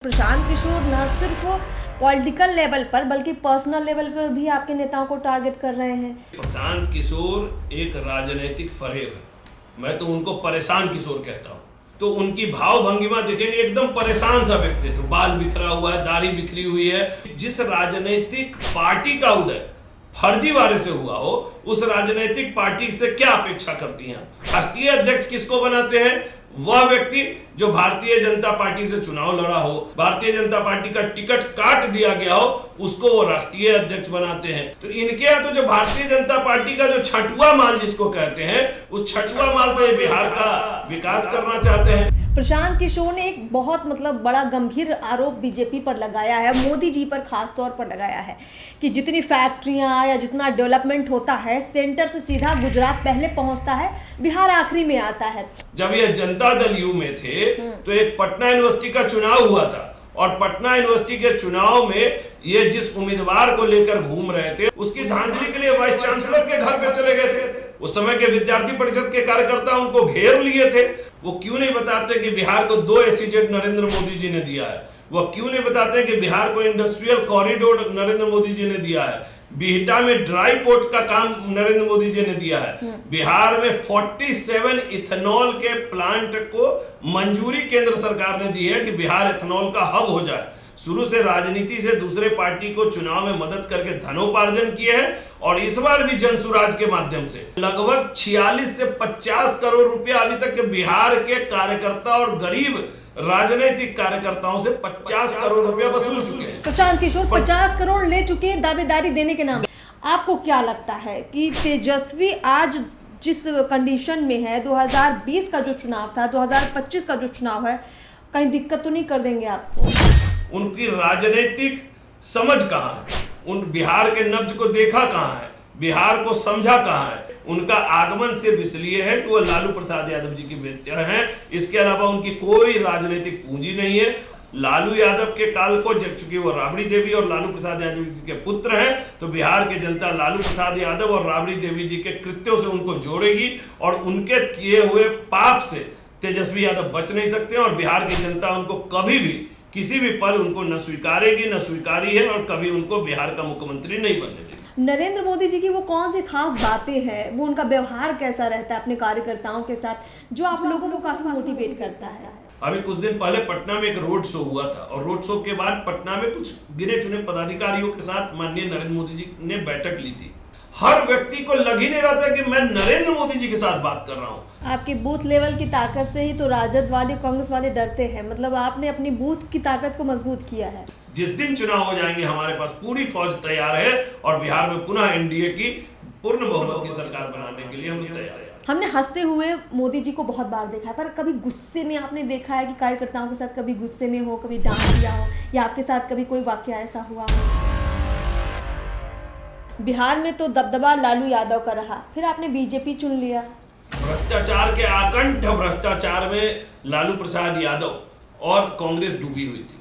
प्रशांत किशोर न सिर्फ political level पर बल्कि पर्सनल लेवल पर भी आपके नेताओं को टारगेट कर रहे हैं। प्रशांत किशोर एक राजनीतिक फरेब है। मैं तो उनको परेशान किशोर कहता हूँ। तो उनकी भाव भंगिमा देखेंगे, एकदम परेशान सा व्यक्तित्व, बाल बिखरा हुआ है, दाढ़ी बिखरी हुई है। जिस राजनीतिक पार्टी का उदय फर्जीवाड़े से हुआ हो, उस राजनीतिक पार्टी से क्या अपेक्षा करती हैं? राष्ट्रीय अध्यक्ष किसको बनाते हैं? वह व्यक्ति जो भारतीय जनता पार्टी से चुनाव लड़ा हो, भारतीय जनता पार्टी का टिकट काट दिया गया हो, उसको वो राष्ट्रीय अध्यक्ष बनाते हैं। तो इनके यहाँ तो जो भारतीय जनता पार्टी का जो छठुआ माल जिसको कहते हैं, उस छठुआ माल से बिहार का विकास करना चाहते हैं। प्रशांत किशोर ने एक बहुत बड़ा गंभीर आरोप बीजेपी पर लगाया है, मोदी जी पर खास तौर पर लगाया है कि जितनी फैक्ट्रियां या जितना डेवलपमेंट होता है सेंटर से सीधा गुजरात पहले पहुंचता है, बिहार आखिरी में आता है। जब ये जनता दल यू में थे तो एक पटना यूनिवर्सिटी का चुनाव हुआ था और पटना यूनिवर्सिटी के चुनाव में ये जिस उम्मीदवार को लेकर घूम रहे थे उसकी धांधली के लिए वाइस चांसलर के घर पे चले गए थे। उस समय के विद्यार्थी परिषद के कार्यकर्ता उनको घेर लिए थे। वो क्यों नहीं बताते कि बिहार को 2 एसईजेड नरेंद्र मोदी जी ने दिया है? वो क्यों नहीं बताते कि बिहार को इंडस्ट्रियल कॉरिडोर नरेंद्र मोदी जी ने दिया है? बिहटा में ड्राई पोर्ट का काम नरेंद्र मोदी जी ने दिया है। बिहार में 47 इथेनॉल के प्लांट को मंजूरी केंद्र सरकार ने दी है कि बिहार इथेनॉल का हब हो जाए। शुरू से राजनीति से दूसरे पार्टी को चुनाव में मदद करके धनोपार्जन किए हैं और इस बार भी जनसुराज के माध्यम से लगभग 46 से 50 करोड़ रुपया अभी तक के बिहार के कार्यकर्ता और गरीब राजनीतिक कार्यकर्ताओं से 50 करोड़ रुपया वसूल चुके हैं। प्रशांत किशोर 50 करोड़ ले चुके हैं दावेदारी देने के नाम। आपको क्या लगता है कि तेजस्वी आज जिस कंडीशन में है, 2020 का जो चुनाव था, 2025 का जो चुनाव है, कहीं दिक्कत तो नहीं कर देंगे आपको? उनकी राजनीतिक समझ कहाँ है? उन बिहार के नब्ज को देखा कहाँ है? बिहार को समझा कहाँ है? उनका आगमन सिर्फ इसलिए है कि वो लालू प्रसाद यादव जी की बेटे हैं। इसके अलावा उनकी कोई राजनीतिक पूंजी नहीं है। लालू यादव के काल को जब चूंकि वो राबड़ी देवी और लालू प्रसाद यादव जी के पुत्र हैं, तो बिहार की जनता लालू प्रसाद यादव और राबड़ी देवी जी के कृत्यों से उनको जोड़ेगी और उनके किए हुए पाप से तेजस्वी यादव बच नहीं सकते और बिहार की जनता उनको कभी भी किसी भी पल उनको न स्वीकारेगी, न स्वीकारी है और कभी उनको बिहार का मुख्यमंत्री नहीं बनने देगी। नरेंद्र मोदी जी की वो कौन सी खास बातें हैं, वो उनका व्यवहार कैसा रहता है अपने कार्यकर्ताओं के साथ, जो आप लोगों को काफी मोटिवेट करता है? अभी कुछ दिन पहले पटना में एक रोड शो हुआ था और रोड शो के बाद पटना में कुछ गिने चुने पदाधिकारियों के साथ माननीय नरेंद्र मोदी जी ने बैठक ली थी। हर व्यक्ति को लग ही नहीं रहा था कि मैं नरेंद्र मोदी जी के साथ बात कर रहा हूँ। आपके बूथ लेवल की ताकत से ही तो राजद वाले, कांग्रेस वाले डरते हैं। मतलब आपने अपनी बूथ की ताकत को मजबूत किया है। जिस दिन चुनाव हो जाएंगे हमारे पास पूरी फौज तैयार है और बिहार में पुनः एनडीए की पूर्ण बहुमत की सरकार बनाने के लिए हम तैयार हैं। हमने हंसते हुए मोदी जी को बहुत बार देखा है, पर कभी गुस्से में आपने देखा है कि कार्यकर्ताओं के साथ कभी गुस्से में हो, कभी डांट दिया हो, या आपके साथ कभी कोई वाकया ऐसा हुआ हो? बिहार में तो दबदबा लालू यादव का रहा, फिर आपने बीजेपी चुन लिया। भ्रष्टाचार के आकंठ भ्रष्टाचार में लालू प्रसाद यादव और कांग्रेस डूबी हुई थी।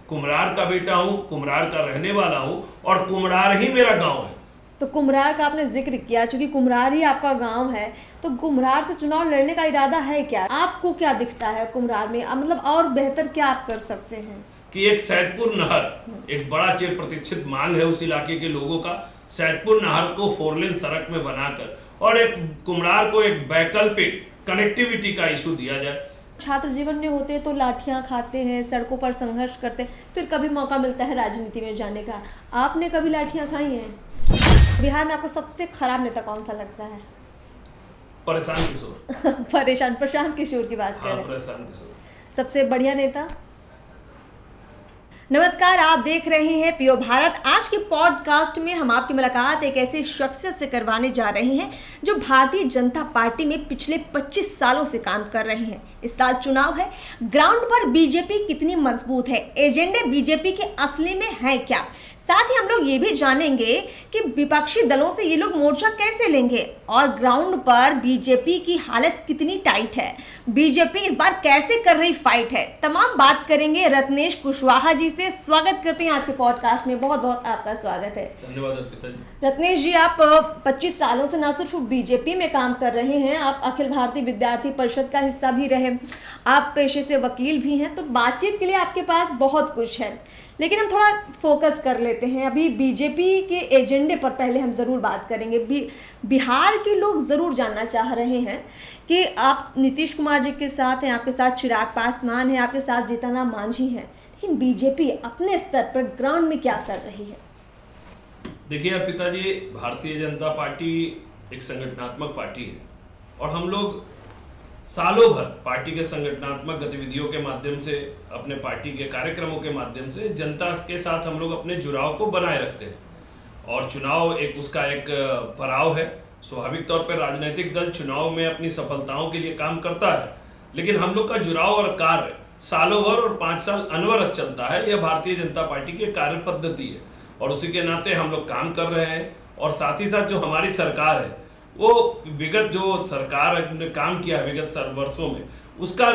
कुम्हरार का बेटा हूं, कुम्हरार का रहने वाला हूं और कुम्हरार ही मेरा गांव है। तो कुम्हरार का आपने जिक्र किया, चूंकि कुम्हरार ही आपका गांव है, तो कुम्हरार से चुनाव लड़ने का इरादा है क्या? आपको क्या दिखता है कुम्हरार में? मतलब और बेहतर क्या आप कर सकते हैं? कि एक सैदपुर नहर एक बड़ा चिर प्रतीक्षित मांग है उस इलाके के लोगों का। सैदपुर नहर को 4 लेन सड़क में बनाकर और एक कुम्हरार को एक वैकल्पिक कनेक्टिविटी का इशू दिया जाए। छात्र जीवन में होते तो लाठियां खाते हैं, सड़कों पर संघर्ष करते हैं, फिर कभी मौका मिलता है राजनीति में जाने का। आपने कभी लाठियां खाई हैं? बिहार में आपको सबसे खराब नेता कौन सा लगता है? परेशान किशोर। प्रशांत किशोर की बात करें। परेशान किशोर सबसे बढ़िया नेता। नमस्कार, आप देख रहे हैं पियो भारत। आज के पॉडकास्ट में हम आपकी मुलाकात एक ऐसे शख्सियत से करवाने जा रहे हैं जो भारतीय जनता पार्टी में पिछले 25 सालों से काम कर रहे हैं। इस साल चुनाव है, ग्राउंड पर बीजेपी कितनी मजबूत है, एजेंडे बीजेपी के असली में है क्या, साथ ही हम लोग ये भी जानेंगे कि विपक्षी दलों से ये लोग मोर्चा कैसे लेंगे और ग्राउंड पर बीजेपी की हालत कितनी टाइट है, बीजेपी इस बार कैसे कर रही फाइट है, तमाम बात करेंगे रत्नेश कुशवाहा जी से। स्वागत करते हैं आज के पॉडकास्ट में, बहुत बहुत आपका स्वागत है। धन्यवाद अर्पिता जी। रत्नेश जी, आप 25 सालों से न सिर्फ बीजेपी में काम कर रहे हैं, आप अखिल भारतीय विद्यार्थी परिषद का हिस्सा भी रहे, आप पेशे से वकील भी हैं, तो बातचीत के लिए आपके पास बहुत कुछ है। लेकिन हम थोड़ा फोकस कर लेते हैं अभी बीजेपी के एजेंडे पर, पहले हम ज़रूर बात करेंगे। बिहार के लोग ज़रूर जानना चाह रहे हैं कि आप नीतीश कुमार जी के साथ हैं, आपके साथ चिराग पासवान है, आपके साथ जीतन राम मांझी हैं, लेकिन बीजेपी अपने स्तर पर ग्राउंड में क्या कर रही है? देखिए अर्पिता जी, भारतीय जनता पार्टी एक संगठनात्मक पार्टी है और हम लोग सालों भर पार्टी के संगठनात्मक गतिविधियों के माध्यम से, अपने पार्टी के कार्यक्रमों के माध्यम से जनता के साथ हम लोग अपने जुड़ाव को बनाए रखते हैं। और चुनाव एक उसका एक पड़ाव है। स्वाभाविक तौर पर राजनीतिक दल चुनाव में अपनी सफलताओं के लिए काम करता है, लेकिन हम लोग का जुड़ाव और कार्य सालों भर और 5 साल अनवरत चलता है। यह भारतीय जनता पार्टी की कार्य पद्धति है और उसी के नाते हम लोग काम कर रहे हैं। और साथ ही साथ जो हमारी सरकार है, वो विगत जो सरकार ने काम किया है विगत वर्षों में, उसका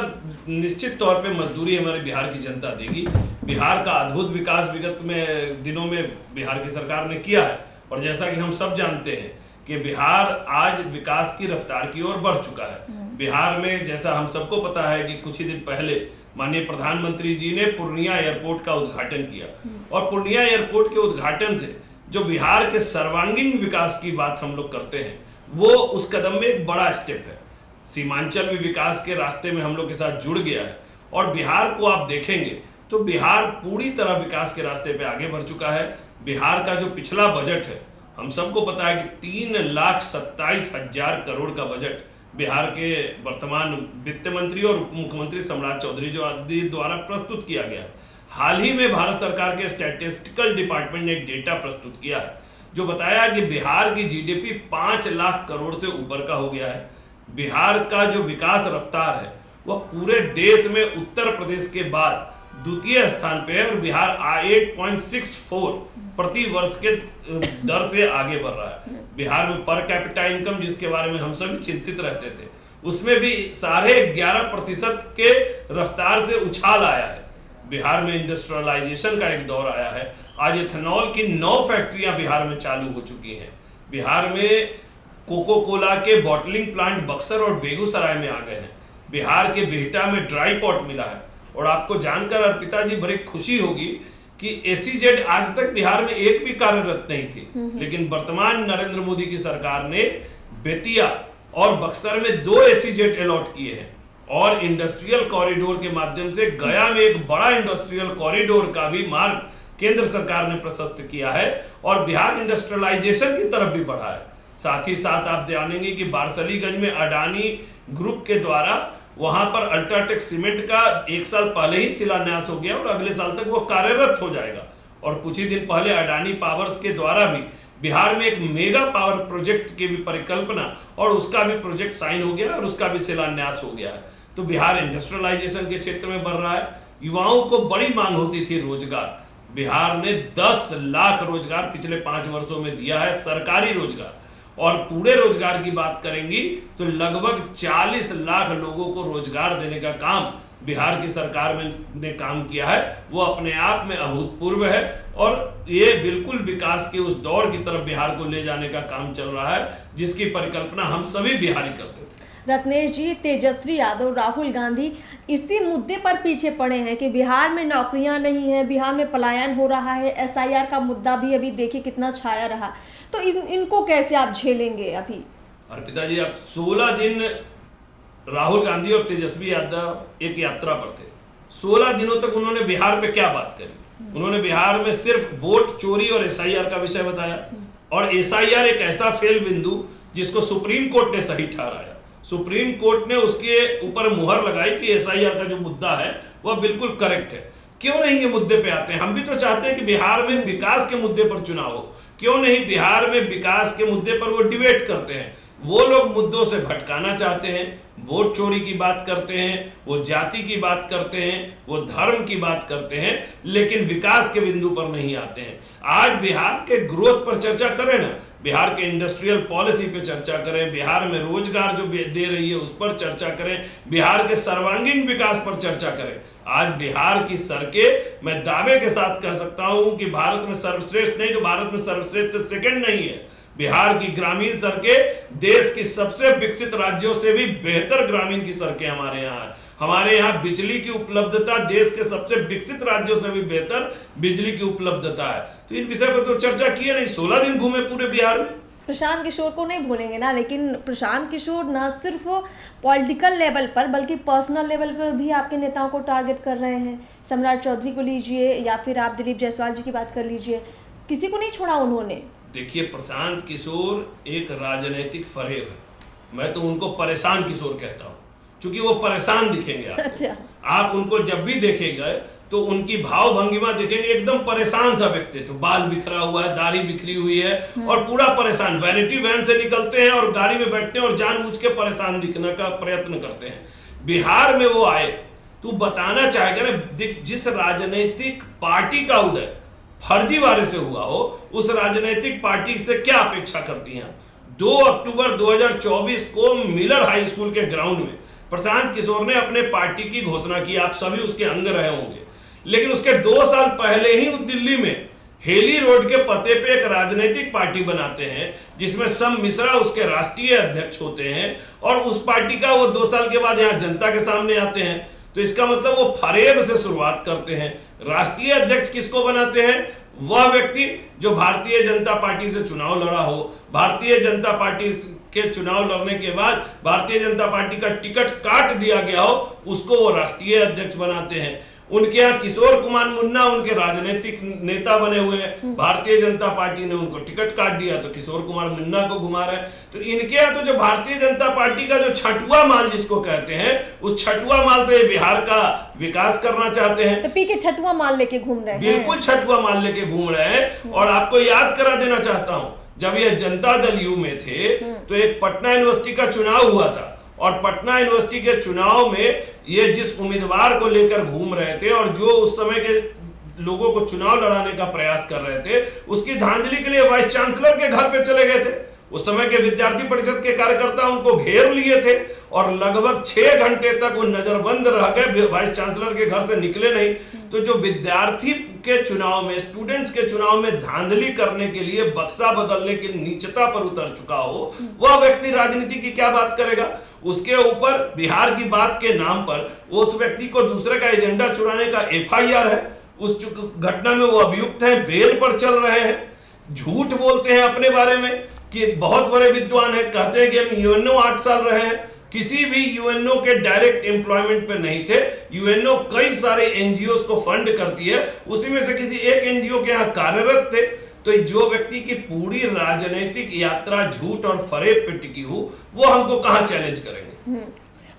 निश्चित तौर पे मजदूरी हमारे बिहार की जनता देगी। बिहार का अद्भुत विकास विगत में दिनों में बिहार की सरकार ने किया है और जैसा कि हम सब जानते हैं कि बिहार आज विकास की रफ्तार की ओर बढ़ चुका है। बिहार में जैसा हम सबको पता है कि कुछ ही दिन पहले माननीय प्रधानमंत्री जी ने पूर्णिया एयरपोर्ट का उद्घाटन किया और पूर्णिया एयरपोर्ट के उद्घाटन से जो बिहार के सर्वांगीण विकास की बात हम लोग करते हैं, वो उस कदम में एक बड़ा स्टेप है। सीमांचल भी विकास के रास्ते में हम लोग के साथ जुड़ गया है और बिहार को आप देखेंगे तो बिहार पूरी तरह विकास के रास्ते पे आगे बढ़ चुका है। बिहार का जो पिछला बजट है, हम सबको पता है कि 3,27,000 करोड़ का बजट बिहार के वर्तमान वित्त मंत्री और उप मुख्यमंत्री सम्राट चौधरी जो आदि द्वारा प्रस्तुत किया गया है। हाल ही में भारत सरकार के स्टैटिस्टिकल डिपार्टमेंट ने एक डेटा प्रस्तुत किया है जो बताया कि बिहार की जीडीपी 5 लाख करोड़ से ऊपर का हो गया है। बिहार का जो विकास रफ्तार है वह पूरे देश में उत्तर प्रदेश के बाद द्वितीय स्थान पे है और बिहार 8.64 प्रति वर्ष के दर से आगे बढ़ रहा है। बिहार में पर कैपिटा इनकम, जिसके बारे में हम सभी चिंतित रहते थे, उसमें भी 11.5% के रफ्तार से उछाल आया है। बिहार में इंडस्ट्रियलाइजेशन का एक दौर आया है। आज इथेनॉल की 9 फैक्ट्रियां बिहार में चालू हो चुकी हैं। बिहार में कोको कोला के बॉटलिंग प्लांट बक्सर और बेगूसराय में आ गए हैं। बिहार के बिहटा में ड्राई पॉट मिला है और आपको जानकर अर्पिता जी बड़ी खुशी होगी कि एसीजेड आज तक बिहार में एक भी कार्यरत नहीं थी, लेकिन वर्तमान नरेंद्र मोदी की सरकार ने बेतिया और बक्सर में 2 एसीजेड अलॉट किए हैं और इंडस्ट्रियल कॉरिडोर के माध्यम से गया में एक बड़ा इंडस्ट्रियल कॉरिडोर का भी मार्ग केंद्र सरकार ने प्रशस्त किया है और बिहार इंडस्ट्रियलाइजेशन की तरफ भी बढ़ा है। साथ ही साथ आप जानेंगे कि बारसलीगंज में अडानी ग्रुप के द्वारा वहां पर अल्ट्राटेक सीमेंट का 1 साल पहले ही शिलान्यास हो गया और अगले साल तक वो कार्यरत हो जाएगा। और कुछ ही दिन पहले अडानी पावर्स के द्वारा भी बिहार में एक मेगा पावर प्रोजेक्ट की भी परिकल्पना और उसका भी प्रोजेक्ट साइन हो गया और उसका भी शिलान्यास हो गया है। तो बिहार इंडस्ट्रियलाइजेशन के क्षेत्र में बढ़ रहा है। युवाओं को बड़ी मांग होती थी रोजगार, बिहार ने 10 लाख रोजगार पिछले 5 वर्षों में दिया है, सरकारी रोजगार। और पूरे रोजगार की बात करेंगी तो लगभग 40 लाख लोगों को रोजगार देने का काम बिहार की सरकार ने काम किया है। वो अपने आप में अभूतपूर्व है और ये बिल्कुल विकास के उस दौर की तरफ बिहार को ले जाने का काम चल रहा है जिसकी परिकल्पना हम सभी बिहारी करते थे। रत्नेश जी, तेजस्वी यादव, राहुल गांधी इसी मुद्दे पर पीछे पड़े हैं कि बिहार में नौकरियां नहीं है, बिहार में पलायन हो रहा है। एसआईआर का मुद्दा भी अभी देखिए कितना छाया रहा, तो इनको कैसे आप झेलेंगे? अभी अर्पिता जी, आप 16 दिन राहुल गांधी और तेजस्वी यादव एक यात्रा पर थे। 16 दिनों तक उन्होंने बिहार पे क्या बात करी? उन्होंने बिहार में सिर्फ वोट चोरी और एसआईआर का विषय बताया और एसआईआर एक ऐसा फेल बिंदु जिसको सुप्रीम कोर्ट ने सही ठहराया। सुप्रीम कोर्ट ने उसके ऊपर मुहर लगाई कि एसआईआर का जो मुद्दा है वह बिल्कुल करेक्ट है। क्यों नहीं ये मुद्दे पे आते हैं? हम भी तो चाहते हैं कि बिहार में विकास के मुद्दे पर चुनाव हो। क्यों नहीं बिहार में विकास के मुद्दे पर वो डिबेट करते हैं? वो लोग मुद्दों से भटकाना चाहते हैं, वोट चोरी की बात करते हैं, वो जाति की बात करते हैं, वो धर्म की बात करते हैं, लेकिन विकास के बिंदु पर नहीं आते हैं। आज बिहार के ग्रोथ पर चर्चा करें ना, बिहार के इंडस्ट्रियल पॉलिसी पे चर्चा करें, बिहार में रोजगार जो दे रही है उस पर चर्चा करें, बिहार के सर्वांगीण विकास पर चर्चा करें। आज बिहार की सड़कें मैं दावे के साथ कह सकता हूं कि भारत में सर्वश्रेष्ठ नहीं तो भारत में सर्वश्रेष्ठ से सेकंड नहीं है। बिहार की ग्रामीण सड़कें देश की सबसे विकसित राज्यों से भी बेहतर ग्रामीण की सड़कें हमारे यहाँ है। हमारे यहाँ बिजली की उपलब्धता देश के सबसे विकसित राज्यों से भी बेहतर बिजली की उपलब्धता है। तो इन विषय पर तो चर्चा की है नहीं, 16 दिन घूमे पूरे बिहार में। प्रशांत किशोर को नहीं भूलेंगे ना, लेकिन प्रशांत किशोर न सिर्फ पॉलिटिकल लेवल पर बल्कि पर्सनल लेवल पर भी आपके नेताओं को टारगेट कर रहे हैं। सम्राट चौधरी को लीजिए या फिर आप दिलीप जायसवाल जी की बात कर लीजिए, किसी को नहीं छोड़ा उन्होंने। देखिए, प्रशांत किशोर एक राजनीतिक फरेब है। मैं तो उनको परेशान किशोर कहता हूँ, क्योंकि वो परेशान दिखेंगे आपको। अच्छा। आप उनको जब भी देखेंगे तो उनकी भाव भंगिमा देखेंगे, एकदम परेशान सा व्यक्तित्व, बाल बिखरा हुआ है, दाढ़ी बिखरी हुई है और पूरा परेशान। वैनिटी वैन से निकलते हैं और गाड़ी में बैठते हैं और जानबूझ के परेशान दिखने का प्रयत्न करते हैं। बिहार में वो आए, तू बताना चाहेगा ना, जिस राजनीतिक पार्टी का उदय फर्जीवाड़े से हुआ हो, उस राजनीतिक पार्टी से क्या अपेक्षा करती हैं। 2 अक्टूबर 2024 को मिलर हाई स्कूल के ग्राउंड में प्रशांत किशोर ने अपने पार्टी की घोषणा की, आप सभी उसके अंग रहे होंगे। लेकिन उसके 2 साल पहले ही वो दिल्ली में हेली रोड के पते पे एक राजनीतिक पार्टी बनाते हैं, जिसमें सम मिश्रा उसके राष्ट्रीय अध्यक्ष होते हैं, और उस पार्टी का वो 2 साल के बाद यहाँ जनता के सामने आते हैं। तो इसका मतलब वो फरेब से शुरुआत करते हैं। राष्ट्रीय अध्यक्ष किसको बनाते हैं? वह व्यक्ति जो भारतीय जनता पार्टी से चुनाव लड़ा हो, भारतीय जनता पार्टी के चुनाव लड़ने के बाद भारतीय जनता पार्टी का टिकट काट दिया गया हो, उसको वो राष्ट्रीय अध्यक्ष बनाते हैं। उनके यहाँ किशोर कुमार मुन्ना उनके राजनीतिक नेता बने हुए हैं, भारतीय जनता पार्टी ने उनको टिकट काट दिया तो किशोर कुमार मुन्ना को घुमा रहे हैं। तो इनके यहाँ तो जो भारतीय जनता पार्टी का जो छठुआ माल जिसको कहते हैं, उस छठुआ माल से बिहार का विकास करना चाहते हैं। तो पी के छठुआ माल लेके घूम रहे हैं। बिल्कुल छठुआ माल लेके घूम रहे हैं। और आपको याद करा देना चाहता हूं, जब यह जनता दल यू में थे तो एक पटना यूनिवर्सिटी का चुनाव हुआ था, और पटना यूनिवर्सिटी के चुनाव में ये जिस उम्मीदवार को लेकर घूम रहे थे और जो उस समय के लोगों को चुनाव लड़ाने का प्रयास कर रहे थे, उसकी धांधली के लिए वाइस चांसलर के घर पे चले गए थे। उस समय के विद्यार्थी परिषद के कार्यकर्ता उनको घेर लिए थे और लगभग 6 घंटे तक वो नजरबंद रह गए, वाइस चांसलर के घर से निकले नहीं। तो जो विद्यार्थी के चुनाव में, स्टूडेंट्स के चुनाव में धांधली करने के लिए बक्सा बदलने की नीचता पर उतर चुका हो, वह व्यक्ति राजनीति की क्या बात करेगा। उसके ऊपर बिहार की बात के नाम पर उस व्यक्ति को दूसरे का एजेंडा चुराने का FIR है, उस घटना में वो अभियुक्त है, बेल पर चल रहे हैं। झूठ बोलते हैं अपने बारे में कि बहुत बड़े विद्वान है, कहते हैं कि हम UNO 8 साल रहे हैं, किसी भी UNO के डायरेक्ट एम्प्लॉयमेंट पे नहीं थे। UNO कई सारे NGOs को फंड करती है, उसी में से किसी एक NGO के यहाँ कार्यरत थे। तो जो व्यक्ति की पूरी राजनीतिक यात्रा झूठ और फरेब पे टिकी हो, वो हमको कहाँ चैलेंज करेंगे।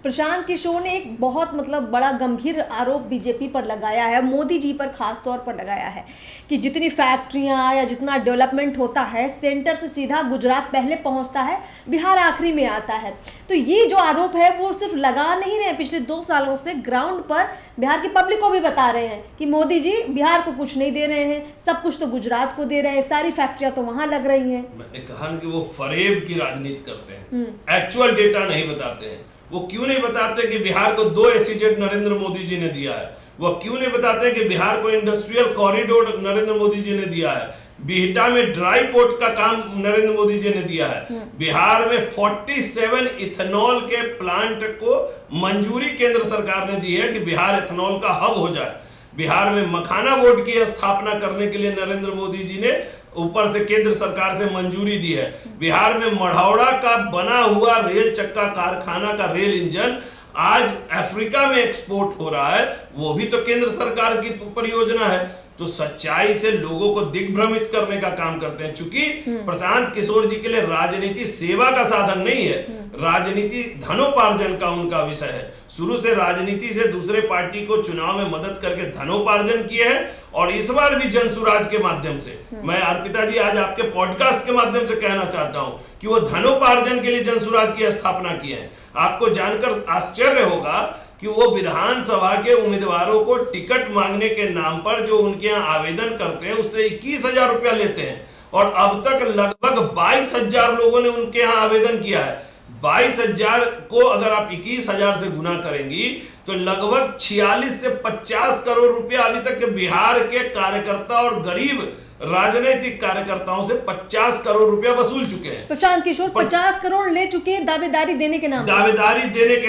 प्रशांत किशोर ने एक बहुत बड़ा गंभीर आरोप बीजेपी पर लगाया है, मोदी जी पर खास तौर पर लगाया है कि जितनी फैक्ट्रियां या जितना डेवलपमेंट होता है सेंटर से सीधा गुजरात पहले पहुंचता है, बिहार आखिरी में आता है। तो ये जो आरोप है वो सिर्फ लगा नहीं रहे, पिछले 2 सालों से ग्राउंड पर बिहार की पब्लिक को भी बता रहे हैं कि मोदी जी बिहार को कुछ नहीं दे रहे हैं, सब कुछ तो गुजरात को दे रहे हैं, सारी फैक्ट्रियां तो वहां लग रही हैं। मैंने कहा कि वो फरेब की राजनीति करते हैं, एक्चुअल डेटा नहीं बताते हैं। वो क्यों नहीं बताते कि बिहार को 2 SEZ नरेंद्र मोदी जी ने दिया है। वो क्यों नहीं बताते कि बिहार को इंडस्ट्रियल कॉरिडोर नरेंद्र मोदी जी ने दिया है। बिहटा में ड्राई पोर्ट का काम नरेंद्र मोदी जी ने दिया है। बिहार में 47 इथेनॉल के प्लांट को मंजूरी केंद्र सरकार ने दी है कि बिहार इथेनॉल का हब हो जाए। बिहार में मखाना बोर्ड की स्थापना करने के लिए नरेंद्र मोदी जी ने ऊपर से केंद्र सरकार से मंजूरी दी है। बिहार में मढ़ौरा का बना हुआ रेल चक्का कारखाना का रेल इंजन आज अफ्रीका में एक्सपोर्ट हो रहा है, वो भी तो केंद्र सरकार की परियोजना है। तो सच्चाई से लोगों को दिग्भ्रमित करने का काम करते हैं। चूंकि प्रशांत किशोर जी के लिए राजनीति सेवा का साधन नहीं है, राजनीति धनोपार्जन का उनका विषय है। शुरू से राजनीति से दूसरे पार्टी को चुनाव में मदद करके धनोपार्जन किए हैं, और इस बार भी जनसुराज के माध्यम से, मैं अर्पिता जी आज आपके पॉडकास्ट के माध्यम से कहना चाहता हूं कि वो धनोपार्जन के लिए जनसुराज की स्थापना किए हैं। आपको जानकर आश्चर्य होगा कि वो विधानसभा के उम्मीदवारों को टिकट मांगने के नाम पर जो उनके यहाँ आवेदन करते हैं उससे 21,000 रुपया लेते हैं, और अब तक लगभग 22,000 लोगों ने उनके यहाँ आवेदन किया है। 22,000 को अगर आप 21,000 से गुना करेंगी तो लगभग 46 से 50 करोड़ रुपया अभी तक के बिहार के कार्यकर्ता और गरीब राजनीतिक कार्यकर्ताओं से 50 करोड़ रुपया वसूल चुके हैं। प्रशांत किशोर 50 करोड़ ले चुके हैं दावेदारी देने के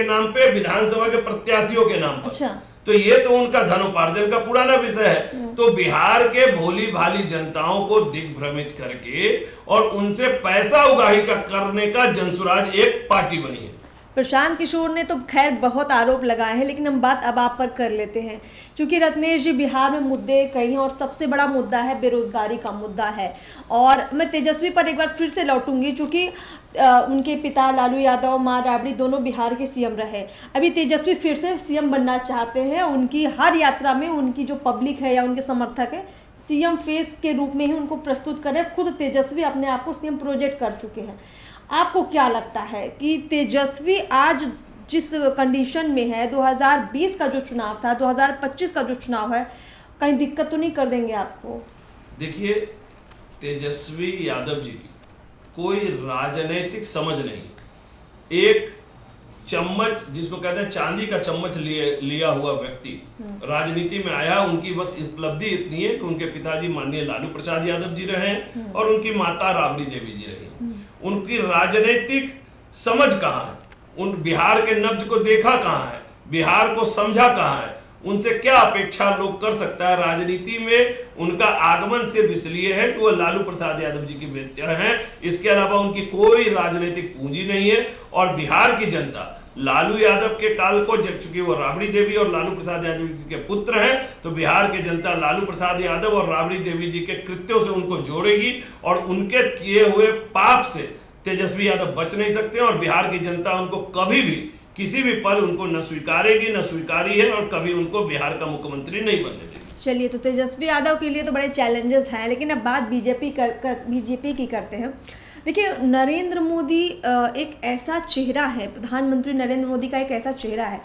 नाम पे विधानसभा के प्रत्याशियों के नाम पर। अच्छा, तो ये तो उनका धनोपार्जन का पुराना विषय है। तो बिहार के भोली भाली जनताओं को दिग्भ्रमित करके और उनसे पैसा उगाही का करने का जनसुराज एक पार्टी बनी है। प्रशांत किशोर ने तो खैर बहुत आरोप लगाए हैं, लेकिन हम बात अब आप पर कर लेते हैं। क्योंकि रत्नेश जी, बिहार में मुद्दे कई हैं और सबसे बड़ा मुद्दा है बेरोजगारी का मुद्दा है। और मैं तेजस्वी पर एक बार फिर से लौटूंगी, क्योंकि उनके पिता लालू यादव, माँ राबड़ी दोनों बिहार के सीएम रहे। अभी तेजस्वी फिर से सीएम बनना चाहते हैं। उनकी हर यात्रा में उनकी जो पब्लिक है या उनके समर्थक है, सीएम फेस के रूप में ही उनको प्रस्तुत करें। खुद तेजस्वी अपने आप को सीएम प्रोजेक्ट कर चुके हैं। आपको क्या लगता है कि तेजस्वी आज जिस कंडीशन में है, 2020 का जो चुनाव था, 2025 का जो चुनाव है, कहीं दिक्कत तो नहीं कर देंगे आपको? देखिए, तेजस्वी यादव जी की कोई राजनीतिक समझ नहीं। एक चम्मच, जिसको कहते हैं चांदी का चम्मच लिया हुआ व्यक्ति राजनीति में आया। उनकी बस उपलब्धि इतनी है कि उनके पिताजी माननीय लालू प्रसाद यादव जी रहे हैं और उनकी माता राबड़ी देवी जी रही। उनकी राजनीतिक समझ कहाँ है? उन बिहार के नब्ज को देखा कहाँ है? बिहार को समझा कहाँ है? उनसे क्या अपेक्षा लोग कर सकता है? राजनीति में उनका आगमन सिर्फ इसलिए है कि वो लालू प्रसाद यादव जी की बेटे हैं। इसके अलावा उनकी कोई राजनीतिक पूंजी नहीं है। और बिहार की जनता लालू यादव के काल को, जब चूंकि वो राबड़ी देवी और लालू प्रसाद यादव जी के पुत्र हैं, तो बिहार की जनता लालू प्रसाद यादव और राबड़ी देवी जी के कृत्यों से उनको जोड़ेगी, और उनके किए हुए पाप से तेजस्वी यादव बच नहीं सकते। और बिहार की जनता उनको कभी भी, किसी भी पल उनको न स्वीकारेगी, न स्वीकारी है, और कभी उनको बिहार का मुख्यमंत्री नहीं बनने देगी। चलिए, तो तेजस्वी यादव के लिए तो बड़े चैलेंजेस हैं, लेकिन अब बात बीजेपी की करते हैं। देखिए, नरेंद्र मोदी एक ऐसा चेहरा है, प्रधानमंत्री नरेंद्र मोदी का एक ऐसा चेहरा है।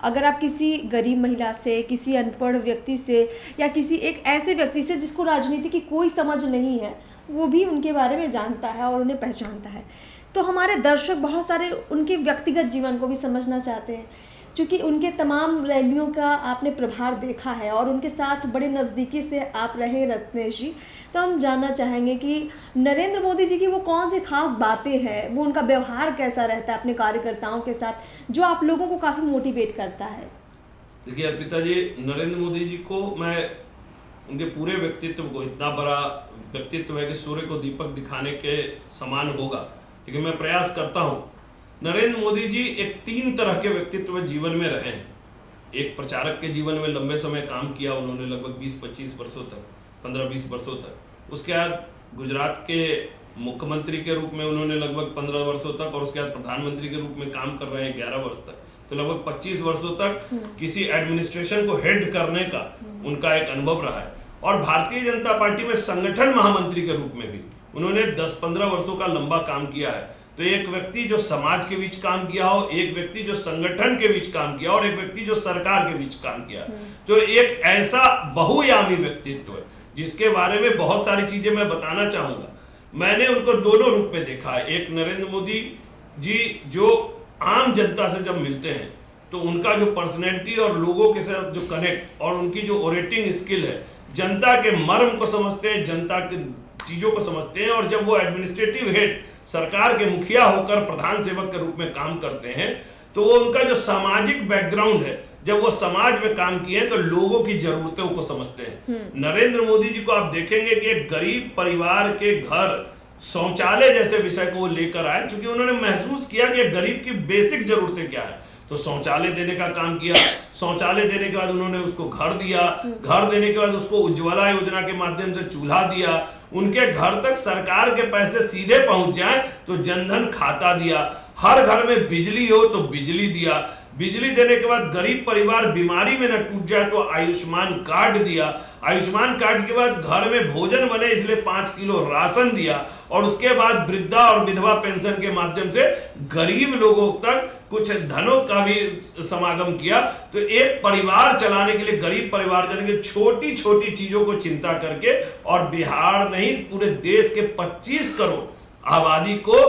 अगर आप किसी गरीब महिला से, किसी अनपढ़ व्यक्ति से, या किसी एक ऐसे व्यक्ति से जिसको राजनीति की कोई समझ नहीं है, वो भी उनके बारे में जानता है और उन्हें पहचानता है। तो हमारे दर्शक बहुत सारे उनके व्यक्तिगत जीवन को भी समझना चाहते हैं, क्योंकि उनके तमाम रैलियों का आपने प्रभाव देखा है और उनके साथ बड़े नज़दीकी से आप रहे रत्नेश जी। तो हम जानना चाहेंगे कि नरेंद्र मोदी जी की वो कौन सी खास बातें हैं, वो उनका व्यवहार कैसा रहता है अपने कार्यकर्ताओं के साथ, जो आप लोगों को काफ़ी मोटिवेट करता है? देखिए अर्पिता जी, नरेंद्र मोदी जी को मैं उनके पूरे व्यक्तित्व को, इतना बड़ा व्यक्तित्व है कि सूर्य को दीपक दिखाने के समान होगा, लेकिन मैं प्रयास करता हूँ। नरेंद्र मोदी जी एक 3 तरह के व्यक्तित्व जीवन में रहे हैं। एक प्रचारक के जीवन में लंबे समय काम किया उन्होंने, लगभग 20-25 वर्षों तक, 15-20 वर्षों तक। उसके बाद गुजरात के मुख्यमंत्री के रूप में उन्होंने लगभग 15 वर्षों तक, और उसके बाद प्रधानमंत्री के रूप में काम कर रहे हैं 11 वर्ष तक। तो लगभग 25 वर्षों तक किसी एडमिनिस्ट्रेशन को हेड करने का उनका एक अनुभव रहा है। और भारतीय जनता पार्टी में संगठन महामंत्री के रूप में भी उन्होंने 10-15 वर्षों का लंबा काम किया है। तो एक व्यक्ति जो समाज के बीच काम किया हो, एक व्यक्ति जो संगठन के बीच काम किया, और एक व्यक्ति जो सरकार के बीच काम किया, तो एक ऐसा बहुआयामी व्यक्तित्व है जिसके बारे में बहुत सारी चीजें मैं बताना चाहूंगा। मैंने उनको दोनों रूप में देखा है। एक नरेंद्र मोदी जी जो आम जनता से जब मिलते हैं तो उनका जो पर्सनैलिटी और लोगों के साथ जो कनेक्ट, और उनकी जो ओरेटिंग स्किल है, जनता के मर्म को समझते हैं, जनता के चीजों को समझते हैं। और जब वो एडमिनिस्ट्रेटिव हेड, सरकार के मुखिया होकर प्रधान सेवक के रूप में काम करते हैं, तो वो उनका जो सामाजिक बैकग्राउंड है, जब वो समाज में काम किए तो लोगों की जरूरतों को समझते हैं। नरेंद्र मोदी जी को आप देखेंगे कि एक गरीब परिवार के घर शौचालय जैसे विषय को लेकर आए, क्योंकि उन्होंने महसूस किया कि गरीब की बेसिक जरूरतें क्या है। तो शौचालय देने का काम किया। शौचालय देने के बाद उन्होंने उसको घर दिया। घर देने के बाद उसको उज्ज्वला योजना के माध्यम से चूल्हा दिया। उनके घर तक सरकार के पैसे सीधे पहुंच जाए तो जनधन खाता दिया। हर घर में बिजली हो तो बिजली दिया। बिजली देने के बाद गरीब परिवार बीमारी में न टूट जाए तो आयुष्मान कार्ड दिया। आयुष्मान कार्ड के बाद घर में भोजन बने इसलिए 5 किलो राशन दिया। और उसके बाद वृद्धा और विधवा पेंशन के माध्यम से गरीब लोगों तक कुछ धनों का भी समागम किया। तो एक परिवार चलाने के लिए गरीब परिवारजन के छोटी छोटी चीजों को चिंता करके और बिहार नहीं पूरे देश के 25 करोड़ आबादी को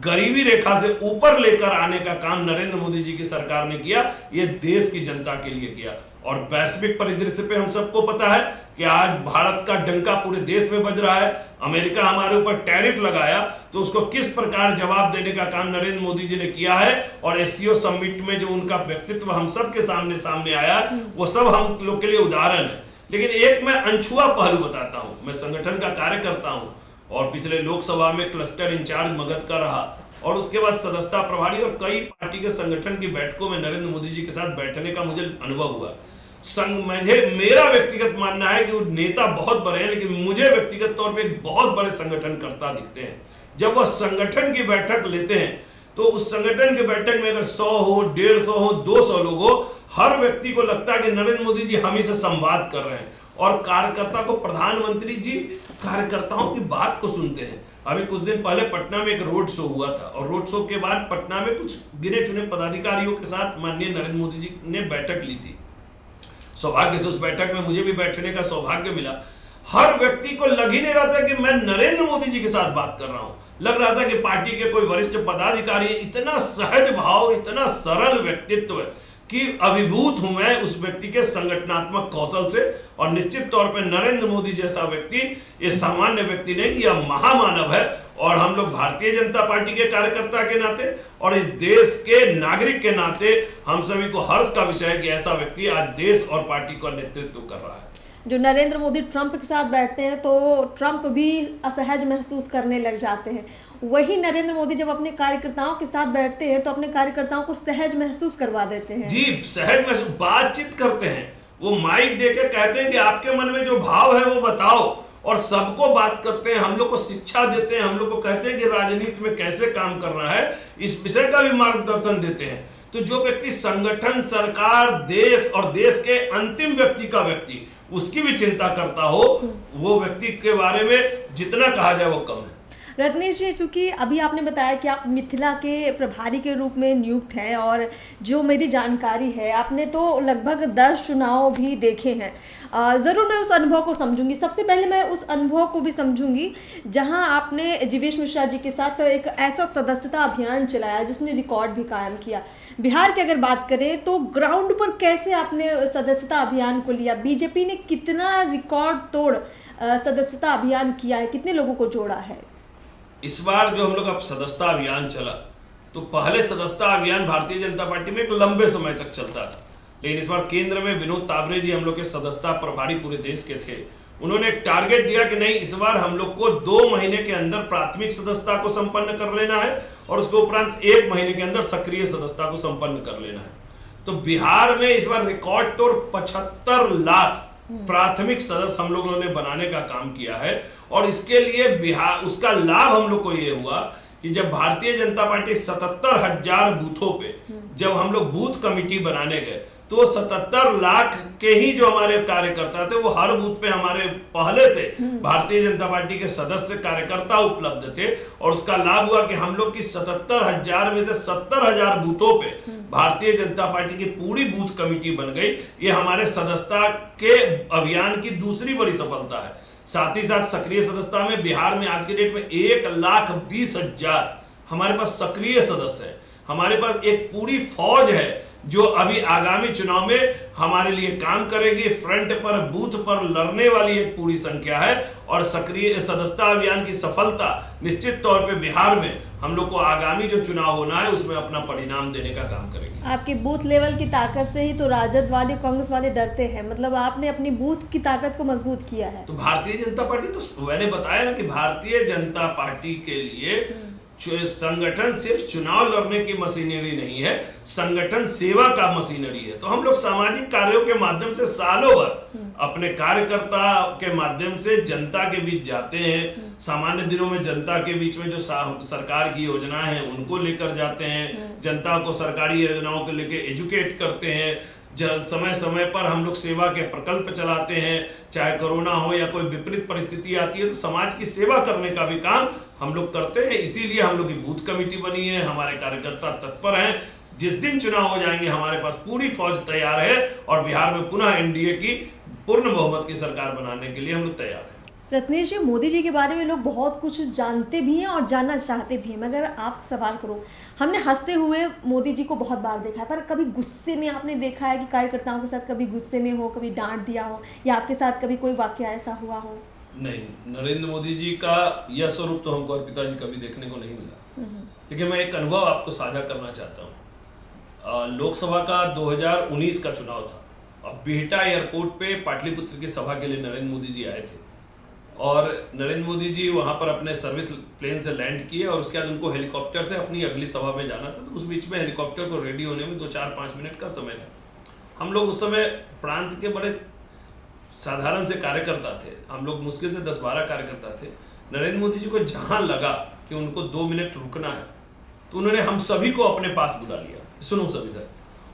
गरीबी रेखा से ऊपर लेकर आने का काम नरेंद्र मोदी जी की सरकार ने किया। ये देश की जनता के लिए किया। और वैश्विक परिदृश्य पे हम सबको पता है कि आज भारत का डंका पूरे देश में बज रहा है। अमेरिका हमारे ऊपर टैरिफ लगाया तो उसको किस प्रकार जवाब देने का काम नरेंद्र मोदी जी ने किया है। और एससीओ समिट में जो उनका व्यक्तित्व हम सब के सामने आया वो सब हम लोग के लिए उदाहरण है। लेकिन एक मैं अनछुआ पहलू बताता हूं। मैं संगठन का कार्य करता हूं और पिछले लोकसभा में क्लस्टर इंचार्ज मगध का रहा और उसके बाद सदस्यता प्रभारी और कई पार्टी के संगठन की बैठकों में नरेंद्र मोदी जी के साथ बैठने का मुझे अनुभव हुआ। मेरा व्यक्तिगत मानना है कि वो नेता बहुत बड़े हैं लेकिन मुझे व्यक्तिगत तौर पे एक बहुत बड़े संगठनकर्ता दिखते हैं। जब वह संगठन की बैठक लेते हैं तो उस संगठन की बैठक में अगर 100 हो, 150 हो, 200 लोग हो, हर व्यक्ति को लगता है कि नरेंद्र मोदी जी हम ही से संवाद कर रहे हैं। और कार्यकर्ता को प्रधानमंत्री जी कार्यकर्ताओं की बात को सुनते हैं। अभी कुछ दिन पहले पटना में एक रोड शो हुआ था और रोड शो के बाद पटना में कुछ गिने चुने पदाधिकारियों के साथ माननीय नरेंद्र मोदी जी ने बैठक ली थी। सौभाग्य से उस बैठक में मुझे भी बैठने का सौभाग्य मिला। हर व्यक्ति को लग ही नहीं रहा था कि मैं नरेंद्र मोदी जी के साथ बात कर रहा हूं। लग रहा था कि पार्टी के कोई वरिष्ठ पदाधिकारी। इतना सहज भाव, इतना सरल व्यक्तित्व कि अभिभूत हूं मैं उस व्यक्ति के संगठनात्मक कौशल से। और निश्चित तौर पर नरेंद्र मोदी जैसा व्यक्ति ये सामान्य व्यक्ति नहीं, यह महामानव है। और हम लोग भारतीय जनता पार्टी के कार्यकर्ता के नाते और इस देश के नागरिक के नाते हम सभी को हर्ष का विषय है कि ऐसा व्यक्ति आज देश और पार्टी का नेतृत्व कर रहा है। जो नरेंद्र मोदी ट्रंप के साथ बैठते हैं तो ट्रंप भी असहज महसूस करने लग जाते हैं। वही नरेंद्र मोदी जब अपने कार्यकर्ताओं के साथ बैठते हैं तो अपने कार्यकर्ताओं को सहज महसूस करवा देते हैं। जी, सहज महसूस, बातचीत करते हैं। वो माइक देकर कहते हैं कि आपके मन में जो भाव है वो बताओ और सबको बात करते हैं। हम लोग को शिक्षा देते हैं, हम लोग को कहते हैं कि राजनीति में कैसे काम करना है, इस विषय का भी मार्गदर्शन देते हैं। तो जो व्यक्ति संगठन, सरकार, देश और देश के अंतिम व्यक्ति का व्यक्ति उसकी भी चिंता करता हो, वो व्यक्ति के बारे में जितना कहा जाए वो कम है। रत्नेश जी, चूंकि अभी आपने बताया कि आप मिथिला के प्रभारी के रूप में नियुक्त हैं और जो मेरी जानकारी है आपने तो लगभग 10 चुनाव भी देखे हैं। ज़रूर मैं उस अनुभव को समझूंगी। सबसे पहले मैं उस अनुभव को भी समझूंगी जहां आपने जीवेश मिश्रा जी के साथ एक ऐसा सदस्यता अभियान चलाया जिसने रिकॉर्ड भी कायम किया। बिहार की अगर बात करें तो ग्राउंड पर कैसे आपने सदस्यता अभियान को लिया? बीजेपी ने कितना रिकॉर्ड तोड़ सदस्यता अभियान किया है, कितने लोगों को जोड़ा है? इस बार जो हम लोग अब सदस्यता अभियान चला तो पहले सदस्यता अभियान भारतीय जनता पार्टी में एक लंबे समय तक चलता था। लेकिन इस बार केंद्र में विनोद तावरे जी हम लोग के सदस्यता प्रभारी पूरे देश के थे। उन्होंने एक टारगेट दिया कि नहीं, इस बार हम लोग को 2 महीने के अंदर प्राथमिक सदस्यता को संपन्न कर लेना है और उसके उपरांत 1 महीने के अंदर सक्रिय सदस्यता को संपन्न कर लेना है। तो बिहार में इस बार रिकॉर्ड तोड़ 75 लाख प्राथमिक सदस्य हम लोगों ने बनाने का काम किया है। और इसके लिए बिहार, उसका लाभ हम लोग को ये हुआ कि जब भारतीय जनता पार्टी 77,000 बूथों पे जब हम लोग बूथ कमेटी बनाने गए तो 77 लाख के ही जो हमारे कार्यकर्ता थे वो हर बूथ पे हमारे पहले से भारतीय जनता पार्टी के सदस्य कार्यकर्ता उपलब्ध थे। और उसका लाभ हुआ कि हम लोग की 77,000 में से 70,000 बूथों पे भारतीय जनता पार्टी की पूरी बूथ कमेटी बन गई। ये हमारे सदस्यता के अभियान की दूसरी बड़ी सफलता है। साथ ही साथ सक्रिय सदस्यता में बिहार में आज के डेट में 1,20,000 हमारे पास सक्रिय सदस्य है। हमारे पास एक पूरी फौज है जो अभी आगामी चुनाव में हमारे लिए काम करेगी। फ्रंट पर, बूथ पर लड़ने वाली एक पूरी संख्या है। और सक्रिय सदस्यता अभियान की सफलता निश्चित तौर पे बिहार में हम लोग को आगामी जो चुनाव होना है उसमें अपना परिणाम देने का काम करेगी। आपकी बूथ लेवल की ताकत से ही तो राजद वाले, कांग्रेस वाले डरते हैं। मतलब आपने अपनी बूथ की ताकत को मजबूत किया है। तो भारतीय जनता पार्टी, तो मैंने बताया ना कि भारतीय जनता पार्टी के लिए संगठन सिर्फ चुनाव लड़ने की मशीनरी नहीं है, संगठन सेवा का मशीनरी है। तो हम लोग सामाजिक कार्यों के माध्यम से सालों भर अपने कार्यकर्ता के माध्यम से जनता के बीच जाते हैं। सामान्य दिनों में जनता के बीच में जो सरकार की योजनाएं हैं उनको लेकर जाते हैं, जनता को सरकारी योजनाओं को लेकर एजुकेट करते हैं। समय समय पर हम लोग सेवा के प्रकल्प चलाते हैं, चाहे कोरोना हो या कोई विपरीत परिस्थिति आती है तो समाज की सेवा करने का भी काम हम लोग करते हैं। इसीलिए हम लोग की बूथ कमेटी बनी है, हमारे कार्यकर्ता तत्पर हैं। जिस दिन चुनाव हो जाएंगे हमारे पास पूरी फौज तैयार है और बिहार में पुनः एनडीए की पूर्ण बहुमत की सरकार बनाने के लिए हम लोग तैयार हैं। रत्नेश जी, मोदी जी के बारे में लोग बहुत कुछ जानते भी हैं और जानना चाहते भी हैं, मगर आप सवाल करो, हमने हंसते हुए मोदी जी को बहुत बार देखा है, पर कभी गुस्से में आपने देखा है कि कार्यकर्ताओं के साथ कभी गुस्से में हो, कभी डांट दिया हो, या आपके साथ कभी कोई वाकया ऐसा हुआ हो? नहीं, नरेंद्र मोदी जी का यह स्वरूप तो हमको अर्पिता जी कभी देखने को नहीं मिला। लेकिन मैं एक अनुभव आपको साझा करना चाहता हूँ। लोकसभा का 2019 का चुनाव था और बिहटा एयरपोर्ट पे पाटलिपुत्र की सभा के लिए नरेंद्र मोदी जी आए थे और नरेंद्र मोदी जी वहां पर अपने सर्विस प्लेन से लैंड किए और उसके बाद उनको हेलीकॉप्टर से अपनी अगली सभा में जाना था। तो उस बीच में हेलीकॉप्टर को रेडी होने में 2-4-5 मिनट का समय था। हम लोग उस समय प्रांत के बड़े साधारण से कार्यकर्ता थे, हम लोग मुश्किल से 10-12 कार्यकर्ता थे। नरेंद्र मोदी जी को जहां लगा कि उनको 2 मिनट रुकना है तो उन्होंने हम सभी को अपने पास बुला लिया, सुनो सभी तक,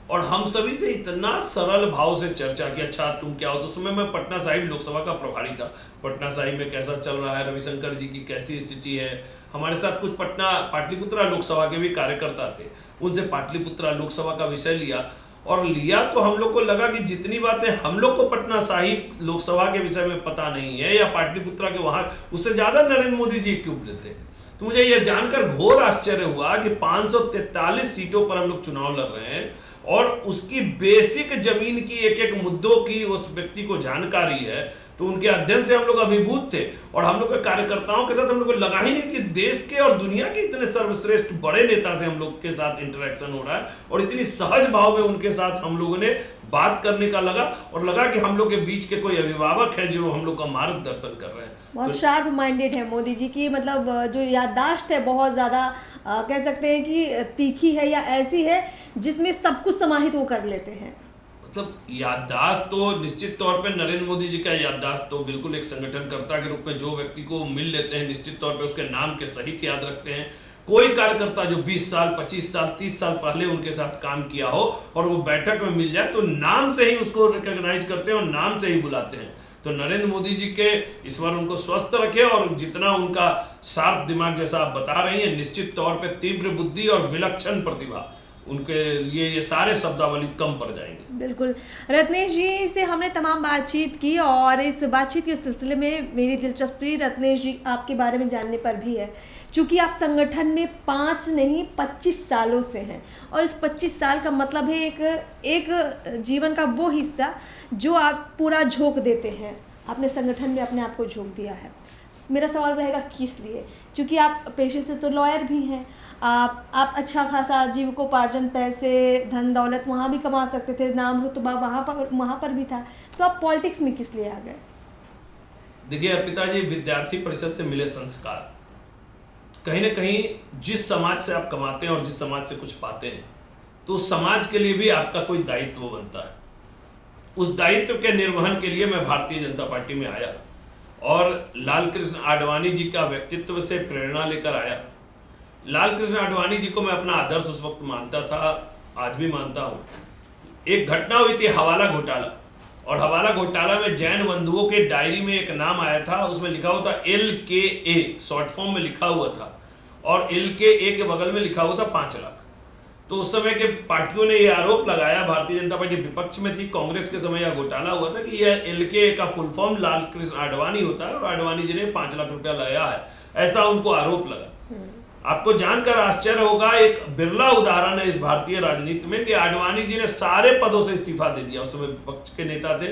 और हम सभी से इतना सरल भाव से चर्चा की, अच्छा तुम क्या हो। तो उस समय मैं पटना साहिब लोकसभा का प्रभारी था। पटना साहिब में कैसा चल रहा है, रविशंकर जी की कैसी स्थिति है। हमारे साथ कुछ पाटलिपुत्रा लोकसभा के भी कार्यकर्ता थे, उनसे पाटलिपुत्रा लोकसभा का विषय लिया और लिया तो हम लोग को लगा कि जितनी बातें हम लोग को पटना साहिब लोकसभा के विषय में पता नहीं है या पाटलिपुत्रा के वहां, उससे ज्यादा नरेंद्र मोदी जी इक्विप्ड थे। तो मुझे यह जानकर घोर आश्चर्य हुआ कि 543 सीटों पर हम लोग चुनाव लड़ रहे हैं और उसकी बेसिक जमीन की एक एक मुद्दों की उस व्यक्ति को जानकारी है। तो उनके अध्ययन से हम लोग अभिभूत थे और हम लोग के कार्यकर्ताओं के साथ हम लोग को लगा ही नहीं कि देश के और दुनिया के इतने सर्वश्रेष्ठ बड़े नेता से हम लोग के साथ इंटरेक्शन हो रहा है और इतनी सहज भाव में उनके साथ हम लोगों ने बात करने का लगा और लगा कि हम लोग के बीच के कोई अभिभावक है जो हम लोग का मार्गदर्शन कर रहे हैं। बहुत शार्प माइंडेड है मोदी जी की, मतलब जो याददाश्त है बहुत ज़्यादा कह सकते हैं कि तीखी है या ऐसी है जिसमें सब कुछ समाहित वो कर लेते हैं। मतलब याददाश्त तो निश्चित तौर पे नरेंद्र मोदी जी का याददाश्त तो बिल्कुल एक संगठनकर्ता के रूप में जो व्यक्ति को मिल लेते हैं निश्चित तौर पे उसके नाम के सहित याद रखते हैं। कोई कार्यकर्ता जो 20 साल 25 साल 30 साल पहले उनके साथ काम किया हो और वो बैठक में मिल जाए तो नाम से ही उसको रिकॉग्नाइज करते हैं और नाम से ही बुलाते हैं। तो नरेंद्र मोदी जी के ईश्वर उनको स्वस्थ रखे और जितना उनका शार्प दिमाग जैसा आप बता रही हैं, निश्चित तौर पे तीव्र बुद्धि और विलक्षण प्रतिभा, उनके लिए ये सारे शब्दावली कम पड़ जाएंगे। बिल्कुल। रत्नेश जी से हमने तमाम बातचीत की और इस बातचीत के सिलसिले में मेरी दिलचस्पी रत्नेश जी आपके बारे में जानने पर भी है, क्योंकि आप संगठन में 5 नहीं 25 सालों से हैं और इस 25 साल का मतलब है एक जीवन का वो हिस्सा जो आप पूरा झोंक देते हैं। आपने संगठन में अपने आप को झोंक दिया है। मेरा सवाल रहेगा किस लिए, क्योंकि आप पेशे से तो लॉयर भी हैं, आप अच्छा खासा जीविकोपार्जन, पैसे, धन दौलत वहाँ भी कमा सकते थे, नाम रुतबा वहाँ पर भी था, तो आप पॉलिटिक्स में किस लिए आ गए? देखिए अर्पिता जी, विद्यार्थी परिषद से मिले संस्कार कहीं ना कहीं जिस समाज से आप कमाते हैं और जिस समाज से कुछ पाते हैं तो उस समाज के लिए भी आपका कोई दायित्व बनता है। उस दायित्व के निर्वहन के लिए मैं भारतीय जनता पार्टी में आया और लाल कृष्ण आडवाणी जी का व्यक्तित्व से प्रेरणा लेकर आया। लाल कृष्ण आडवाणी जी को मैं अपना आदर्श उस वक्त मानता था, आज भी मानता हूँ। एक घटना हुई थी हवाला घोटाला, और हवाला घोटाला में जैन बंधुओं के डायरी में एक नाम आया था, उसमें लिखा हुआ था LKA, शॉर्ट फॉर्म में लिखा हुआ था, और LKA के बगल में लिखा हुआ था 5 लाख। तो उस समय के पार्टियों ने यह आरोप लगाया, भारतीय जनता पार्टी विपक्ष में थी, कांग्रेस के समय यह घोटाला हुआ था कि यह LKA का फुल फॉर्म लाल कृष्ण आडवाणी होता है और आडवाणी जी ने 5 लाख रुपया लाया है, ऐसा उनको आरोप लगा। आपको जानकर आश्चर्य होगा, एक बिरला उदाहरण है इस भारतीय राजनीति में कि आडवाणी जी ने सारे पदों से इस्तीफा दे दिया। उस समय विपक्ष के नेता थे,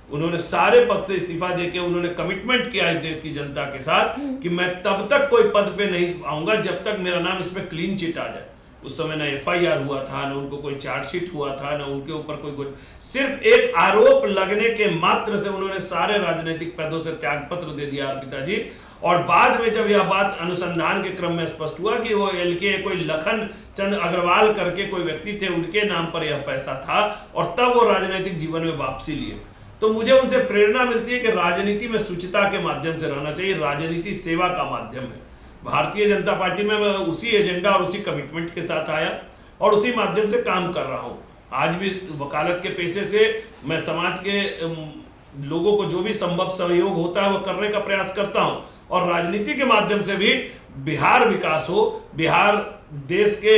उन्होंने सारे पद से इस्तीफा देके उन्होंने कमिटमेंट किया इस देश की जनता के साथ कि मैं तब तक कोई पद पे नहीं आऊंगा जब तक मेरा नाम इसमें क्लीन चिट आ जाए। उस समय ना FIR हुआ था, ना उनको कोई चार्जशीट हुआ था, ना उनके ऊपर कोई सिर्फ एक आरोप लगने के मात्र से उन्होंने सारे राजनीतिक पदों से त्यागपत्र दे दिया अर्पिता जी। और बाद में जब यह बात अनुसंधान के क्रम में स्पष्ट हुआ कि वो LK कोई लखन चंद अग्रवाल करके कोई व्यक्ति थे, उनके नाम पर यह पैसा था, और तब वो राजनीतिक जीवन में वापसी लिए। तो मुझे उनसे प्रेरणा मिलती है कि राजनीति में शुचिता के माध्यम से रहना चाहिए। राजनीति सेवा का माध्यम है। भारतीय जनता पार्टी में मैं उसी एजेंडा और उसी कमिटमेंट के साथ आया और उसी माध्यम से काम कर रहा हूं। आज भी वकालत के पेशे से मैं समाज के लोगों को जो भी संभव सहयोग होता है वो करने का प्रयास करता हूं, और राजनीति के माध्यम से भी बिहार विकास हो, बिहार देश के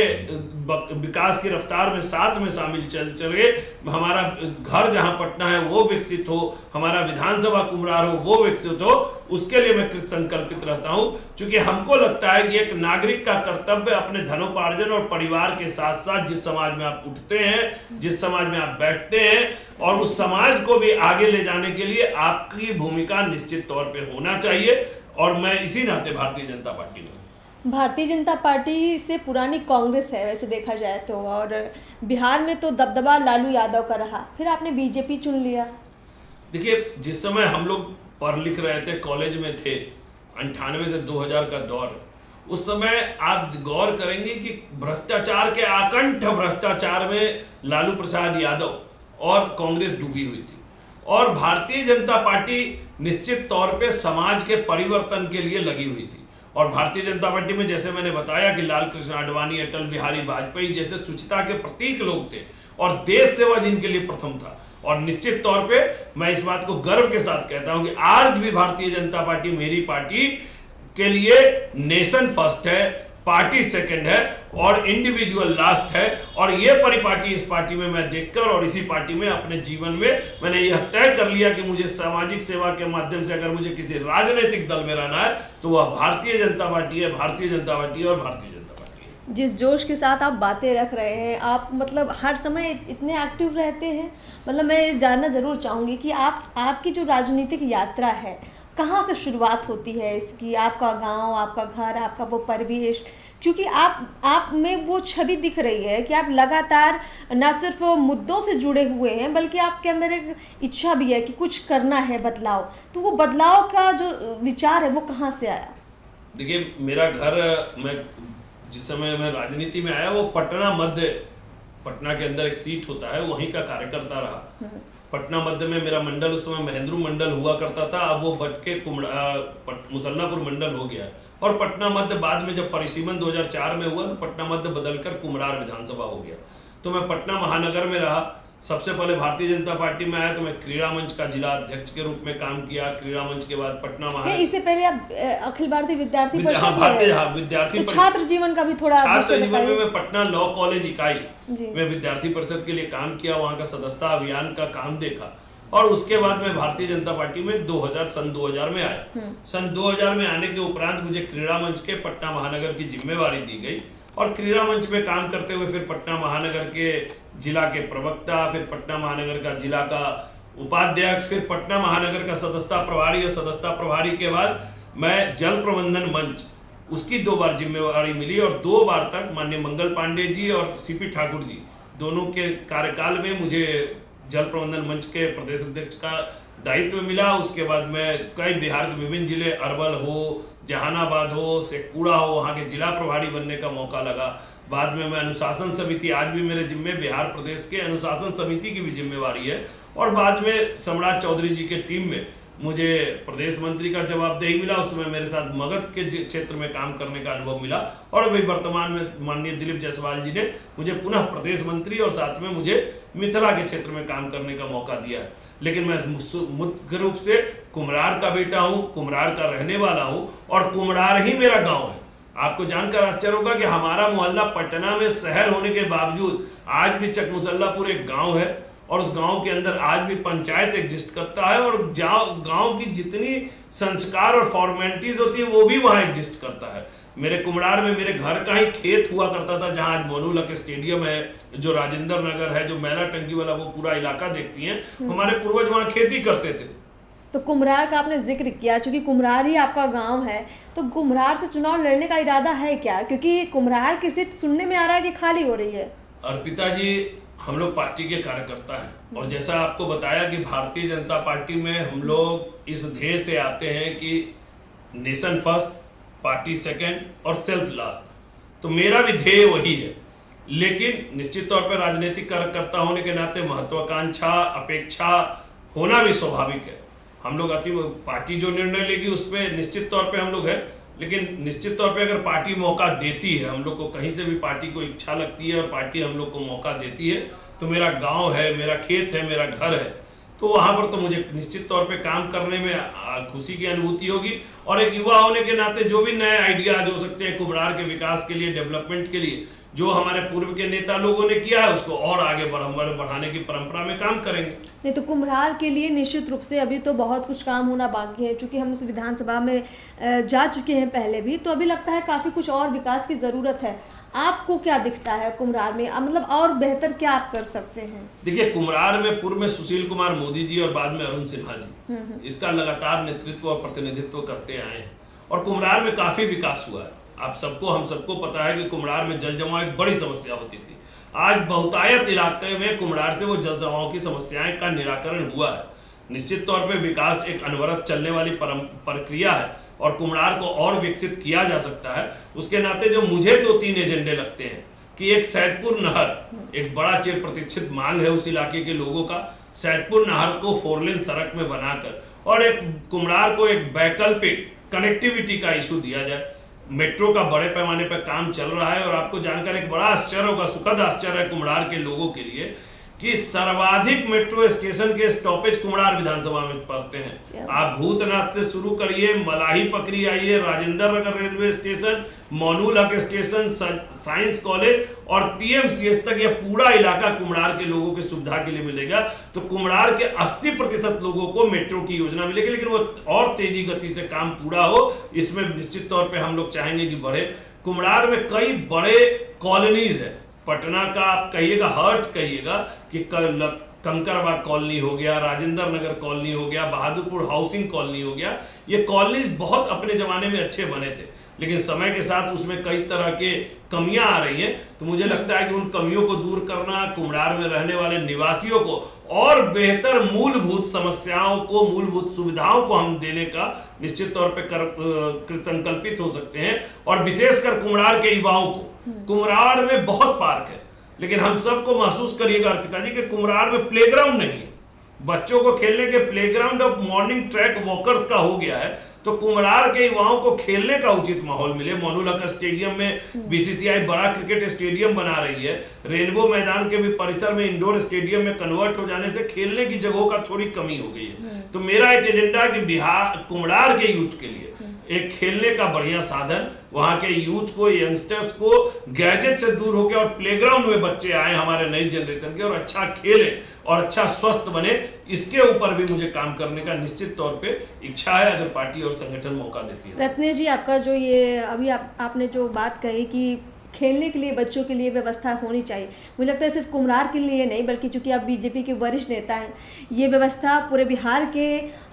विकास की रफ्तार में साथ में शामिल चले, हमारा घर जहां पटना है वो विकसित हो, हमारा विधानसभा कुमरार हो वो विकसित हो, उसके लिए मैं कृत संकल्पित रहता हूं। क्योंकि हमको लगता है कि एक नागरिक का कर्तव्य अपने धनोपार्जन और परिवार के साथ साथ जिस समाज में आप उठते हैं, जिस समाज में आप बैठते हैं, और उस समाज को भी आगे ले जाने के लिए आपकी भूमिका निश्चित तौर पर होना चाहिए। और मैं इसी नाते भारतीय जनता पार्टी में, भारतीय जनता पार्टी से पुरानी कांग्रेस है वैसे देखा जाए तो, और बिहार में तो दबदबा लालू यादव का रहा, फिर आपने बीजेपी चुन लिया। देखिए, जिस समय हम लोग पढ़ लिख रहे थे, कॉलेज में थे, 98 से 2000 का दौर, उस समय आप गौर करेंगे कि भ्रष्टाचार के आकंठ भ्रष्टाचार में लालू प्रसाद यादव और कांग्रेस डूबी हुई थी, और भारतीय जनता पार्टी निश्चित तौर पे समाज के परिवर्तन के लिए लगी हुई थी। और भारतीय जनता पार्टी में जैसे मैंने बताया कि लाल कृष्ण आडवाणी, अटल बिहारी वाजपेयी जैसे शुचिता के प्रतीक लोग थे, और देश सेवा जिनके लिए प्रथम था। और निश्चित तौर पे मैं इस बात को गर्व के साथ कहता हूं कि आज भी भारतीय जनता पार्टी मेरी पार्टी के लिए नेशन फर्स्ट है, पार्टी सेकंड है और इंडिविजुअल लास्ट है। और ये परिपाटी इस पार्टी में मैं देखकर और इसी पार्टी में अपने जीवन में मैंने यह तय कर लिया कि मुझे सामाजिक सेवा के माध्यम से अगर मुझे किसी राजनीतिक दल में रहना है तो वह भारतीय जनता पार्टी है, भारतीय जनता पार्टी और भारतीय जनता पार्टी है। जिस जोश के साथ आप बातें रख रहे हैं, आप मतलब हर समय इतने एक्टिव रहते हैं, मतलब मैं जानना जरूर चाहूँगी कि आपकी जो राजनीतिक यात्रा है कहाँ से शुरुआत होती है इसकी? आपका गांव, आपका घर, आपका वो परिवेश, क्योंकि आप में वो छवि दिख रही है कि आप लगातार न सिर्फ मुद्दों से जुड़े हुए हैं बल्कि आपके अंदर एक इच्छा भी है कि कुछ करना है, बदलाव। तो वो बदलाव का जो विचार है वो कहाँ से आया? देखिए, मेरा घर, मैं जिस समय मैं राजनीति में आया वो पटना मध्य, पटना के अंदर एक सीट होता है, वहीं का कार्यकर्ता रहा। पटना मध्य में मेरा मंडल उस समय महेंद्रू मंडल हुआ करता था, अब वो बट के मुसल्लापुर मंडल हो गया। और पटना मध्य बाद में जब परिसीमन 2004 में हुआ तो पटना मध्य बदलकर कुमरार विधानसभा हो गया। तो मैं पटना महानगर में रहा। सबसे पहले भारतीय जनता पार्टी में आया तो मैं क्रीड़ा मंच का जिला अध्यक्ष के रूप में काम किया। क्रीड़ा मंच के बाद पटना महानगर, इससे पहले आप अखिल भारतीय विद्यार्थी परिषद विद्यार्थी तो छात्र जीवन का भी थोड़ा छात्र जीवन में मैं पटना लॉ कॉलेज इकाई में विद्यार्थी परिषद के लिए काम किया, वहाँ का सदस्यता अभियान का काम देखा। और उसके बाद मैं भारतीय जनता पार्टी में सन 2000 में आया। सन 2000 में आने के उपरांत मुझे क्रीड़ा मंच के पटना महानगर की जिम्मेवारी दी गई, और क्रीड़ा मंच में काम करते हुए फिर पटना महानगर के जिला के प्रवक्ता, फिर पटना महानगर का जिला का उपाध्यक्ष, फिर पटना महानगर का सदस्यता प्रभारी, और सदस्यता प्रभारी के बाद मैं जल प्रबंधन मंच, उसकी 2 बार जिम्मेवारी मिली, और 2 बार तक माननीय मंगल पांडे जी और CP ठाकुर जी दोनों के कार्यकाल में मुझे जल प्रबंधन मंच के प्रदेश अध्यक्ष का दायित्व मिला। उसके बाद मैं कई बिहार के विभिन्न जिले, अरवल हो, जहानाबाद हो, शेखपुरा हो, वहाँ के जिला प्रभारी बनने का मौका लगा। बाद में मैं अनुशासन समिति, आज भी मेरे जिम्मे बिहार प्रदेश के अनुशासन समिति की भी जिम्मेवारी है। और बाद में सम्राट चौधरी जी के टीम में मुझे प्रदेश मंत्री का जवाबदेही मिला। उस समय मेरे साथ मगध के क्षेत्र में काम करने का अनुभव मिला, और अभी वर्तमान में माननीय दिलीप जायसवाल जी ने मुझे पुनः प्रदेश मंत्री और साथ में मुझे मिथिला के क्षेत्र में काम करने का मौका दिया है। लेकिन मैं मुख्य रूप से कुमरार का बेटा हूँ, कुमरार का रहने वाला हूँ, और कुमरार ही मेरा गाँव है। आपको जानकर आश्चर्य होगा कि हमारा मोहल्ला पटना में शहर होने के बावजूद आज भी चकमुसल्लापुर एक गाँव है, और उस गांव के अंदर आज भी पंचायत एग्जिस्ट करता है, और गांव की जितनी संस्कार और फॉर्मेलिटीज होती है वो भी वहां एग्जिस्ट करता है। मेरे कुमरार में मेरे घर का ही खेत हुआ करता था, जहां आज मोनूलक स्टेडियम है, जो राजेंद्र नगर है, जो मैला टंकी वाला वो पूरा इलाका देखती है, हमारे पूर्वज वहां खेती करते थे। तो कुम्हरार का आपने जिक्र किया, चूंकि कुम्हरार ही आपका गांव है, तो कुम्हरार से चुनाव लड़ने का इरादा है क्या? क्योंकि कुम्हरार की सीट सुनने में आ रहा है कि खाली हो रही है। अर्पिता जी, हम लोग पार्टी के कार्यकर्ता हैं और जैसा आपको बताया कि भारतीय जनता पार्टी में हम लोग इस ध्येय से आते हैं कि नेशन फर्स्ट, पार्टी सेकंड और सेल्फ लास्ट। तो मेरा भी ध्येय वही है, लेकिन निश्चित तौर पर राजनीतिक कार्यकर्ता होने के नाते महत्वाकांक्षा, अपेक्षा होना भी स्वाभाविक है। हम लोग पार्टी जो निर्णय लेगी उस पर निश्चित तौर पे हम लोग है, लेकिन निश्चित तौर पे अगर पार्टी मौका देती है, हम लोग को कहीं से भी पार्टी को इच्छा लगती है और पार्टी हम लोग को मौका देती है, तो मेरा गांव है, मेरा खेत है, मेरा घर है, तो वहां पर तो मुझे निश्चित तौर पे काम करने में खुशी की अनुभूति होगी। और एक युवा होने के नाते जो भी नए आइडियाज हो सकते हैं कुम्हरार के विकास के लिए, डेवलपमेंट के लिए, जो हमारे पूर्व के नेता लोगों ने किया है उसको और आगे बढ़ाने की परंपरा में काम करेंगे। नहीं तो कुम्हरार के लिए निश्चित रूप से अभी तो बहुत कुछ काम होना बाकी है, क्योंकि हम उस विधानसभा में जा चुके हैं पहले भी, तो अभी लगता है काफ़ी कुछ और विकास की ज़रूरत है। आपको क्या दिखता है कुम्हरार में, मतलब और बेहतर क्या आप कर सकते हैं? देखिए, कुम्हरार में पूर्व में सुशील कुमार मोदी जी और बाद में अरुण सिन्हा जी इसका लगातार नेतृत्व और प्रतिनिधित्व करते आए हैं और कुम्हरार में काफी विकास हुआ है। हम सबको पता है कि कुम्हरार में जल जमाव एक बड़ी समस्या होती थी। आज बहुतायत इलाके में कुम्हरार से वो जल जमाव की समस्याएं का निराकरण हुआ है। निश्चित तौर पे विकास एक अनवरत चलने वाली प्रक्रिया है और कुम्हरार को और विकसित किया जा सकता है। उसके नाते जो मुझे 2-3 एजेंडे लगते हैं कि एक सैदपुर नहर, एक बड़ा चिर प्रतीक्षित मांग है उस इलाके के लोगों का, सैदपुर नहर को 4 लेन सड़क में बनाकर और एक कुम्हरार को एक वैकल्पिक कनेक्टिविटी का इशू दिया जाए। मेट्रो का बड़े पैमाने पर काम चल रहा है और आपको जानकर एक बड़ा आश्चर्य होगा, सुखद आश्चर्य है कुम्हरार के लोगों के लिए कि सर्वाधिक मेट्रो स्टेशन के स्टॉपेज कुम्हरार विधानसभा में पड़ते हैं। आप भूतनाथ से शुरू करिए, मलाही पकड़ी आइए, राजेंद्र नगर रेलवे स्टेशन, मोनूल हक स्टेशन, साइंस कॉलेज और पीएमसीएच तक यह पूरा इलाका कुम्हरार के लोगों की सुविधा के लिए मिलेगा। तो कुम्हरार के 80% लोगों को मेट्रो की योजना मिलेगी, लेकिन वो और तेजी गति से काम पूरा हो, इसमें निश्चित तौर पर हम लोग चाहेंगे कि बढ़े। कुम्हरार में कई बड़े कॉलोनीज है, पटना का आप कहिएगा हर्ट कहिएगा कि कंकरबाग कॉलोनी हो गया, राजेंद्र नगर कॉलोनी हो गया, बहादुरपुर हाउसिंग कॉलोनी हो गया। ये कॉलोनीज बहुत अपने जमाने में अच्छे बने थे, लेकिन समय के साथ उसमें कई तरह के कमियां आ रही हैं। तो मुझे लगता है कि उन कमियों को दूर करना, कुम्हरार में रहने वाले निवासियों को और बेहतर मूलभूत समस्याओं को, मूलभूत सुविधाओं को हम देने का निश्चित तौर पे संकल्पित हो सकते हैं। और विशेषकर कुम्हरार के युवाओं को, कुम्हरार में बहुत पार्क है, लेकिन हम सबको महसूस करिएगा अर्पिता जी कि कुम्हरार में प्लेग्राउंड नहीं है। बच्चों को खेलने के प्लेग्राउंड और मॉर्निंग ट्रैक वॉकर्स का हो गया है, तो कुम्हरार के युवाओं को खेलने का उचित माहौल मिले। मोनूल हक स्टेडियम में बीसीसीआई बड़ा क्रिकेट स्टेडियम बना रही है, रेनबो मैदान के भी परिसर में इंडोर स्टेडियम में कन्वर्ट हो जाने से खेलने की जगहों का थोड़ी कमी हो गई है। तो मेरा एक एजेंडा है कि बिहार कुम्हरार के यूथ के लिए एक खेलने का बढ़िया साधन, वहां के यूथ को, यंगस्टर्स को गैजेट से दूर होकर और प्लेग्राउंड में बच्चे आए हमारे नई जनरेशन के और अच्छा खेले और अच्छा स्वस्थ बने, इसके ऊपर भी मुझे काम करने का निश्चित तौर पे इच्छा है, अगर पार्टी और संगठन मौका देती है। रत्नेश जी, आपका जो ये अभी आपने जो बात कही कि खेलने के लिए बच्चों के लिए व्यवस्था होनी चाहिए, मुझे लगता है सिर्फ कुम्हरार के लिए नहीं, बल्कि चूंकि आप बीजेपी के वरिष्ठ नेता हैं, ये व्यवस्था पूरे बिहार के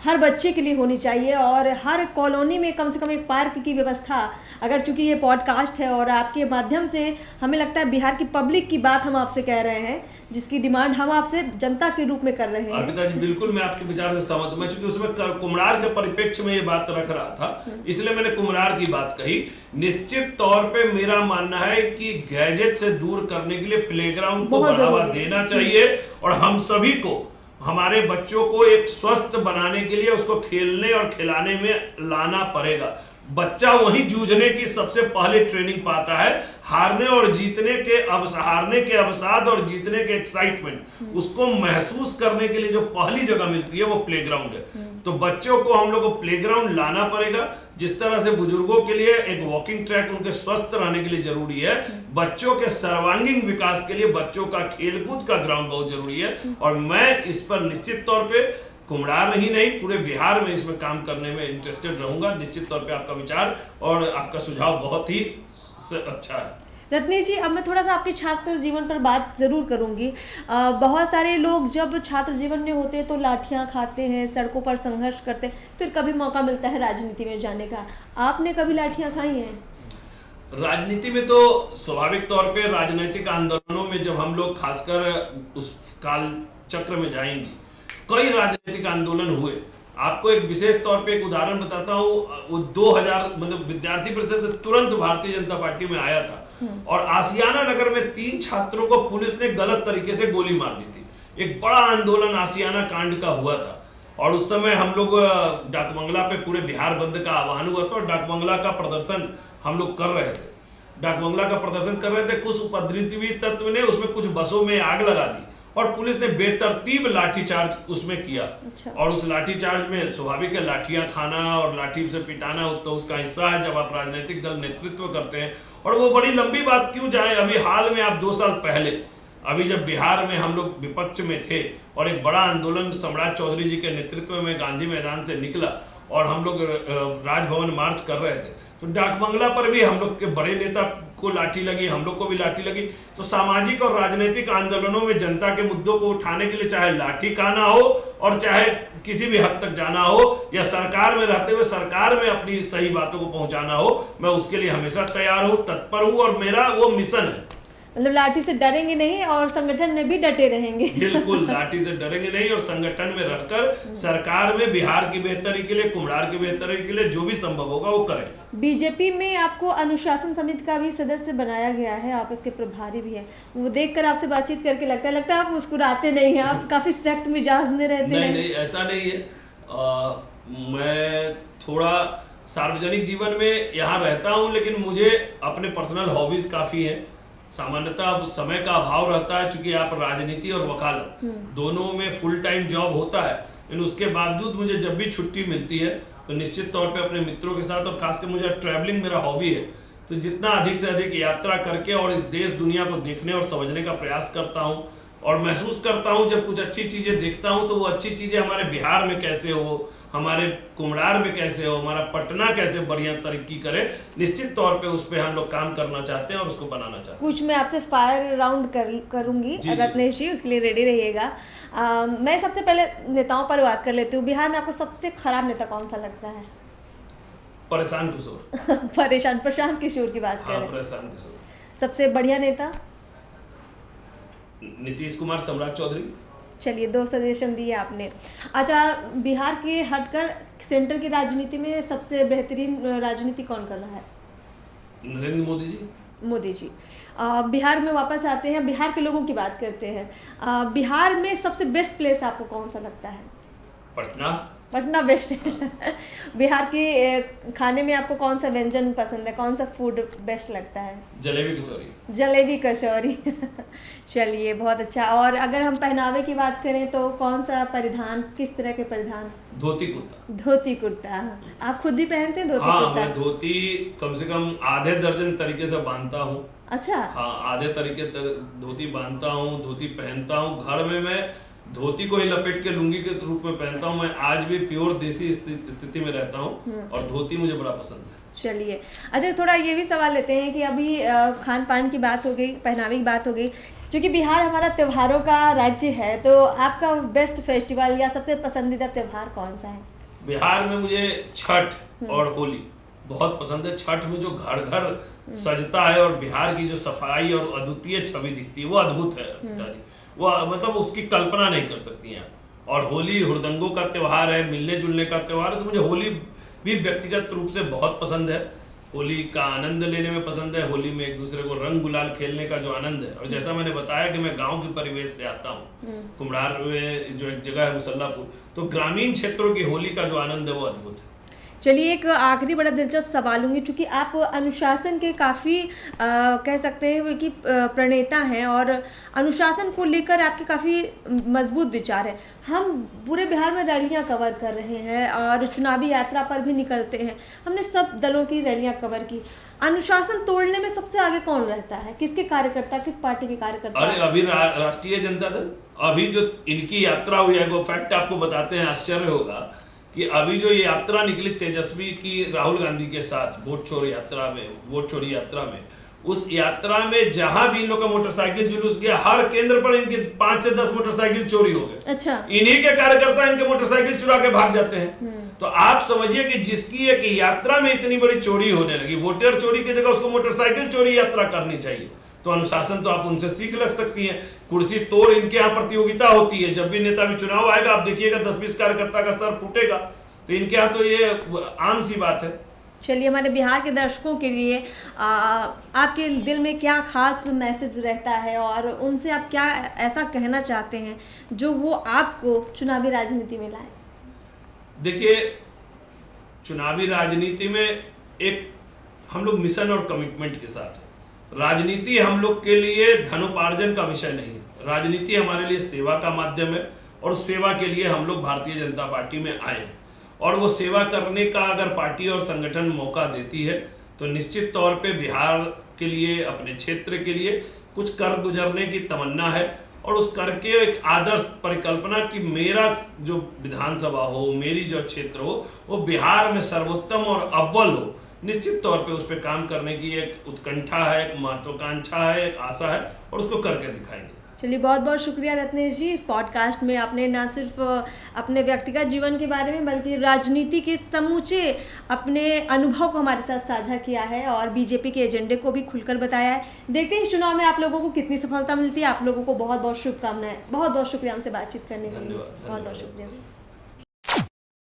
हर बच्चे के लिए होनी चाहिए और हर कॉलोनी में कम से कम एक पार्क की व्यवस्था। अगर चूंकि ये पॉडकास्ट है और आपके माध्यम से हमें लगता है बिहार की पब्लिक की बात हम आपसे कह रहे हैं, जिसकी डिमांड हम आपसे जनता के रूप में कर रहे हैं। अर्पिता जी, बिल्कुल मैं आपके विचार से सहमत हूं। मैं चूंकि उसमें कुम्हरार के परिप्रेक्ष्य में ये बात रख रहा था, इसलिए मैंने कुम्हरार की बात कही। निश्चित तौर पे मेरा मानना है कि गैजेट से दूर करने के लिए प्लेग्राउंड को बढ़ावा देना चाहिए और हम सभी को, हमारे बच्चों को एक स्वस्थ बनाने के लिए उसको खेलने और खिलाने में लाना पड़ेगा। बच्चा वही जूझने की सबसे पहले ट्रेनिंग पाता है, हारने और जीतने के हारने के अवसाद और जीतने के एक्साइटमेंट उसको महसूस करने के लिए जो पहली जगह मिलती है वो प्लेग्राउंड है। तो बच्चों को हम लोग को प्लेग्राउंड लाना पड़ेगा। जिस तरह से बुजुर्गों के लिए एक वॉकिंग ट्रैक उनके स्वस्थ रहने के लिए जरूरी है, बच्चों के सर्वांगीण विकास के लिए बच्चों का खेलकूद का ग्राउंड बहुत जरूरी है। और मैं इस पर निश्चित तौर पे कुम्हरार ही नहीं, पूरे बिहार में इसमें काम करने में इंटरेस्टेड रहूंगा। निश्चित तौर पे आपका विचार और आपका सुझाव बहुत ही अच्छा है। रत्नेश जी, अब मैं थोड़ा सा आपके छात्र जीवन पर बात ज़रूर करूंगी। बहुत सारे लोग जब छात्र जीवन में होते हैं तो लाठियां खाते हैं, सड़कों पर संघर्ष करते हैं, फिर कभी मौका मिलता है राजनीति में जाने का। आपने कभी लाठियां खाई हैं? राजनीति में तो स्वाभाविक तौर पे राजनीतिक आंदोलनों में जब हम लोग खासकर उस काल चक्र में जाएंगे, कई राजनीतिक आंदोलन हुए। आपको एक विशेष तौर पे एक उदाहरण बताता हूँ। वो 2000 मतलब विद्यार्थी परिषद तुरंत भारतीय जनता पार्टी में आया था और आशियाना नगर में 3 छात्रों को पुलिस ने गलत तरीके से गोली मार दी थी। एक बड़ा आंदोलन आशियाना कांड का हुआ था और उस समय हम लोग डाकबंगला पे पूरे बिहार बंद का आह्वान हुआ था और डाकबंगला का प्रदर्शन हम लोग कर रहे थे। डाकबंगला का प्रदर्शन कर रहे थे, कुछ उपद्रवी तत्व ने उसमें कुछ बसों में आग लगा दी और पुलिस ने बेतरतीब लाठीचार्ज उसमें किया। अच्छा। और उस लाठीचार्ज में स्वाभाविक है लाठियां खाना और लाठी से पिटाना तो उसका हिस्सा है जब आप राजनीतिक दल नेतृत्व करते हैं। और वो बड़ी लंबी बात क्यों जाए, अभी हाल में आप 2 साल पहले अभी जब बिहार में हम लोग विपक्ष में थे और एक बड़ा आंदोलन सम्राट चौधरी जी के नेतृत्व में गांधी मैदान से निकला और हम लोग राजभवन मार्च कर रहे थे, तो डाकबंगला पर भी हम लोग के बड़े नेता को लाठी लगी, हम लोग को भी लाठी लगी। तो सामाजिक और राजनीतिक आंदोलनों में जनता के मुद्दों को उठाने के लिए चाहे लाठी खाना हो और चाहे किसी भी हद तक जाना हो या सरकार में रहते हुए सरकार में अपनी सही बातों को पहुंचाना हो, मैं उसके लिए हमेशा तैयार हूं, तत्पर हूं और मेरा वो मिशन है। मतलब लाठी से डरेंगे नहीं और संगठन में भी डटे रहेंगे। बिल्कुल, लाठी से डरेंगे नहीं और संगठन में रहकर सरकार में बिहार की बेहतरी के लिए, कुम्हरार की बेहतरी के लिए जो भी संभव होगा वो करें। बीजेपी में आपको अनुशासन समिति का भी सदस्य बनाया गया है, आप उसके प्रभारी भी हैं। वो देखकर आपसे बातचीत करके लगता है आप मुस्कुराते नहीं हैं, आप काफी सख्त मिजाज में रहते हैं। नहीं, ऐसा नहीं है। मैं थोड़ा सार्वजनिक जीवन में यहाँ रहता हूँ लेकिन मुझे अपने पर्सनल हॉबीज काफी हैं। सामान्यतः अब समय का अभाव रहता है क्योंकि आप राजनीति और वकालत दोनों में फुल टाइम जॉब होता है, लेकिन उसके बावजूद मुझे जब भी छुट्टी मिलती है तो निश्चित तौर पे अपने मित्रों के साथ और खासकर मुझे ट्रैवलिंग मेरा हॉबी है, तो जितना अधिक से अधिक यात्रा करके और इस देश दुनिया को देखने और समझने का प्रयास करता हूँ और महसूस करता हूँ जब कुछ अच्छी चीजें देखता हूँ तो वो अच्छी चीजें हमारे बिहार में कैसे हो, हमारे कुम्हरार में कैसे हो, हमारा पटना कैसे बढ़िया तरक्की करे, निश्चित तौर पे उस पे हम लोग काम करना चाहते हैं और उसको बनाना चाहते हैं। कुछ मैं आपसे फायर राउंड करूंगी रत्नेश जी, उसके लिए रेडी रहिएगा। मैं सबसे पहले नेताओं पर बात कर लेती हूँ। बिहार में आपको सबसे खराब नेता कौन सा लगता है? परेशान किशोर। प्रशांत किशोर की बात कर रहे हैं। परेशान किशोर। सबसे बढ़िया नेता? नीतीश कुमार, सम्राट चौधरी। चलिए, 2 सजेशन दिए आपने। अच्छा, बिहार के हटकर सेंटर की राजनीति में सबसे बेहतरीन राजनीति कौन कर रहा है? नरेंद्र मोदी जी। मोदी जी। बिहार में वापस आते हैं, बिहार के लोगों की बात करते हैं। बिहार में सबसे बेस्ट प्लेस आपको कौन सा लगता है? पटना। पटना बेस्ट है। बिहार के खाने में आपको कौन सा व्यंजन पसंद है, कौन सा फूड बेस्ट लगता है? जलेबी कचौरी। जलेबी कचौरी। चलिए, बहुत अच्छा। और अगर हम पहनावे की बात करें तो कौन सा परिधान, किस तरह के परिधान? धोती कुर्ता। धोती कुर्ता। आप खुद ही पहनते हैं धोती हाँ, कुर्ता? मैं धोती कम से कम आधे दर्जन तरीके से बांधता हूँ। अच्छा। हाँ, आधे तरीके धोती बांधता हूँ, धोती पहनता हूँ। घर में मैं धोती को ही लपेट के लुंगी के रूप में पहनता हूँ। मैं आज भी प्योर देसी स्थिति में रहता हूँ और धोती मुझे बड़ा पसंद है। चलिए, अच्छा थोड़ा ये भी सवाल लेते हैं कि अभी खान पान की बात हो गई, पहनावे की बात हो गई, क्योंकि बिहार हमारा त्योहारों का राज्य है, तो आपका बेस्ट फेस्टिवल या सबसे पसंदीदा त्योहार कौन सा है? बिहार में मुझे छठ और होली बहुत पसंद है। छठ में जो घर घर सजता है और बिहार की जो सफाई और अद्वितीय छवि दिखती है वो अद्भुत है पिताजी, वो मतलब उसकी कल्पना नहीं कर सकती हैं। और होली हुड़दंगों का त्योहार है, मिलने जुलने का त्योहार है, तो मुझे होली भी व्यक्तिगत रूप से बहुत पसंद है। होली का आनंद लेने में पसंद है। होली में एक दूसरे को रंग गुलाल खेलने का जो आनंद है, और जैसा मैंने बताया कि मैं गांव के परिवेश से आता हूँ, कुम्हरार में जो एक जगह है मुसल्लापुर, तो ग्रामीण क्षेत्रों की होली का जो आनंद है वो अद्भुत है। चलिए, एक आखिरी बड़ा दिलचस्प सवाल लूँगी, चूँकि आप अनुशासन के काफ़ी कह सकते हैं कि प्रणेता हैं और अनुशासन को लेकर आपके काफ़ी मजबूत विचार हैं। हम पूरे बिहार में रैलियाँ कवर कर रहे हैं और चुनावी यात्रा पर भी निकलते हैं, हमने सब दलों की रैलियाँ कवर की। अनुशासन तोड़ने में सबसे आगे कौन रहता है? किसके कार्यकर्ता, किस पार्टी के कार्यकर्ता? अरे अभी राष्ट्रीय जनता दल, अभी जो इनकी यात्रा हुई है वो फैक्ट आपको बताते हैं, आश्चर्य होगा कि अभी जो ये यात्रा निकली तेजस्वी की राहुल गांधी के साथ वोट चोरी यात्रा में, उस यात्रा में जहां भी इन लोग का मोटरसाइकिल जुलूस गया, हर केंद्र पर इनके 5 से 10 मोटरसाइकिल चोरी हो गए। अच्छा। इन्हीं के कार्यकर्ता इनके मोटरसाइकिल चुरा के भाग जाते हैं। तो आप समझिए कि जिसकी एक यात्रा में इतनी बड़ी चोरी होने लगी, वोटर चोरी की जगह उसको मोटरसाइकिल चोरी यात्रा करनी चाहिए। तो अनुशासन तो आप उनसे सीख लग सकती हैं। कुर्सी तोड़ इनके यहाँ प्रतियोगिता होती है, जब भी नेता भी चुनाव आएगा आप देखिएगा 10-20 कार्यकर्ता का सर फूटेगा। तो इनके यहाँ तो ये आम सी बात है। चलिए, हमारे बिहार के दर्शकों के लिए आपके दिल में क्या खास मैसेज रहता है और उनसे आप क्या ऐसा कहना चाहते हैं जो वो आपको चुनावी राजनीति में लाए? देखिए, चुनावी राजनीति में एक हम लोग मिशन और कमिटमेंट के साथ है। राजनीति हम लोग के लिए धनोपार्जन का विषय नहीं है। राजनीति हमारे लिए सेवा का माध्यम है और उस सेवा के लिए हम लोग भारतीय जनता पार्टी में आए हैं। और वो सेवा करने का अगर पार्टी और संगठन मौका देती है तो निश्चित तौर पे बिहार के लिए, अपने क्षेत्र के लिए कुछ कर गुजरने की तमन्ना है। और उस कर के एक आदर्श परिकल्पना कि मेरा जो विधानसभा हो, मेरी जो क्षेत्र हो, वो बिहार में सर्वोत्तम और अव्वल हो। निश्चित तौर पे उस पर काम करने की एक उत्कंठा है, एक महत्वाकांक्षा है, एक आशा है और उसको करके दिखाएंगे। चलिए, बहुत बहुत शुक्रिया रत्नेश जी। इस पॉडकास्ट में आपने न सिर्फ अपने व्यक्तिगत जीवन के बारे में बल्कि राजनीति के समूचे अपने अनुभव को हमारे साथ साझा किया है और बीजेपी के एजेंडे को भी खुलकर बताया है। देखते हैं इस चुनाव में आप लोगों को कितनी सफलता मिलती है। आप लोगों को बहुत बहुत शुभकामनाएं। बहुत बहुत शुक्रिया हमसे बातचीत करने के लिए। बहुत बहुत शुक्रिया।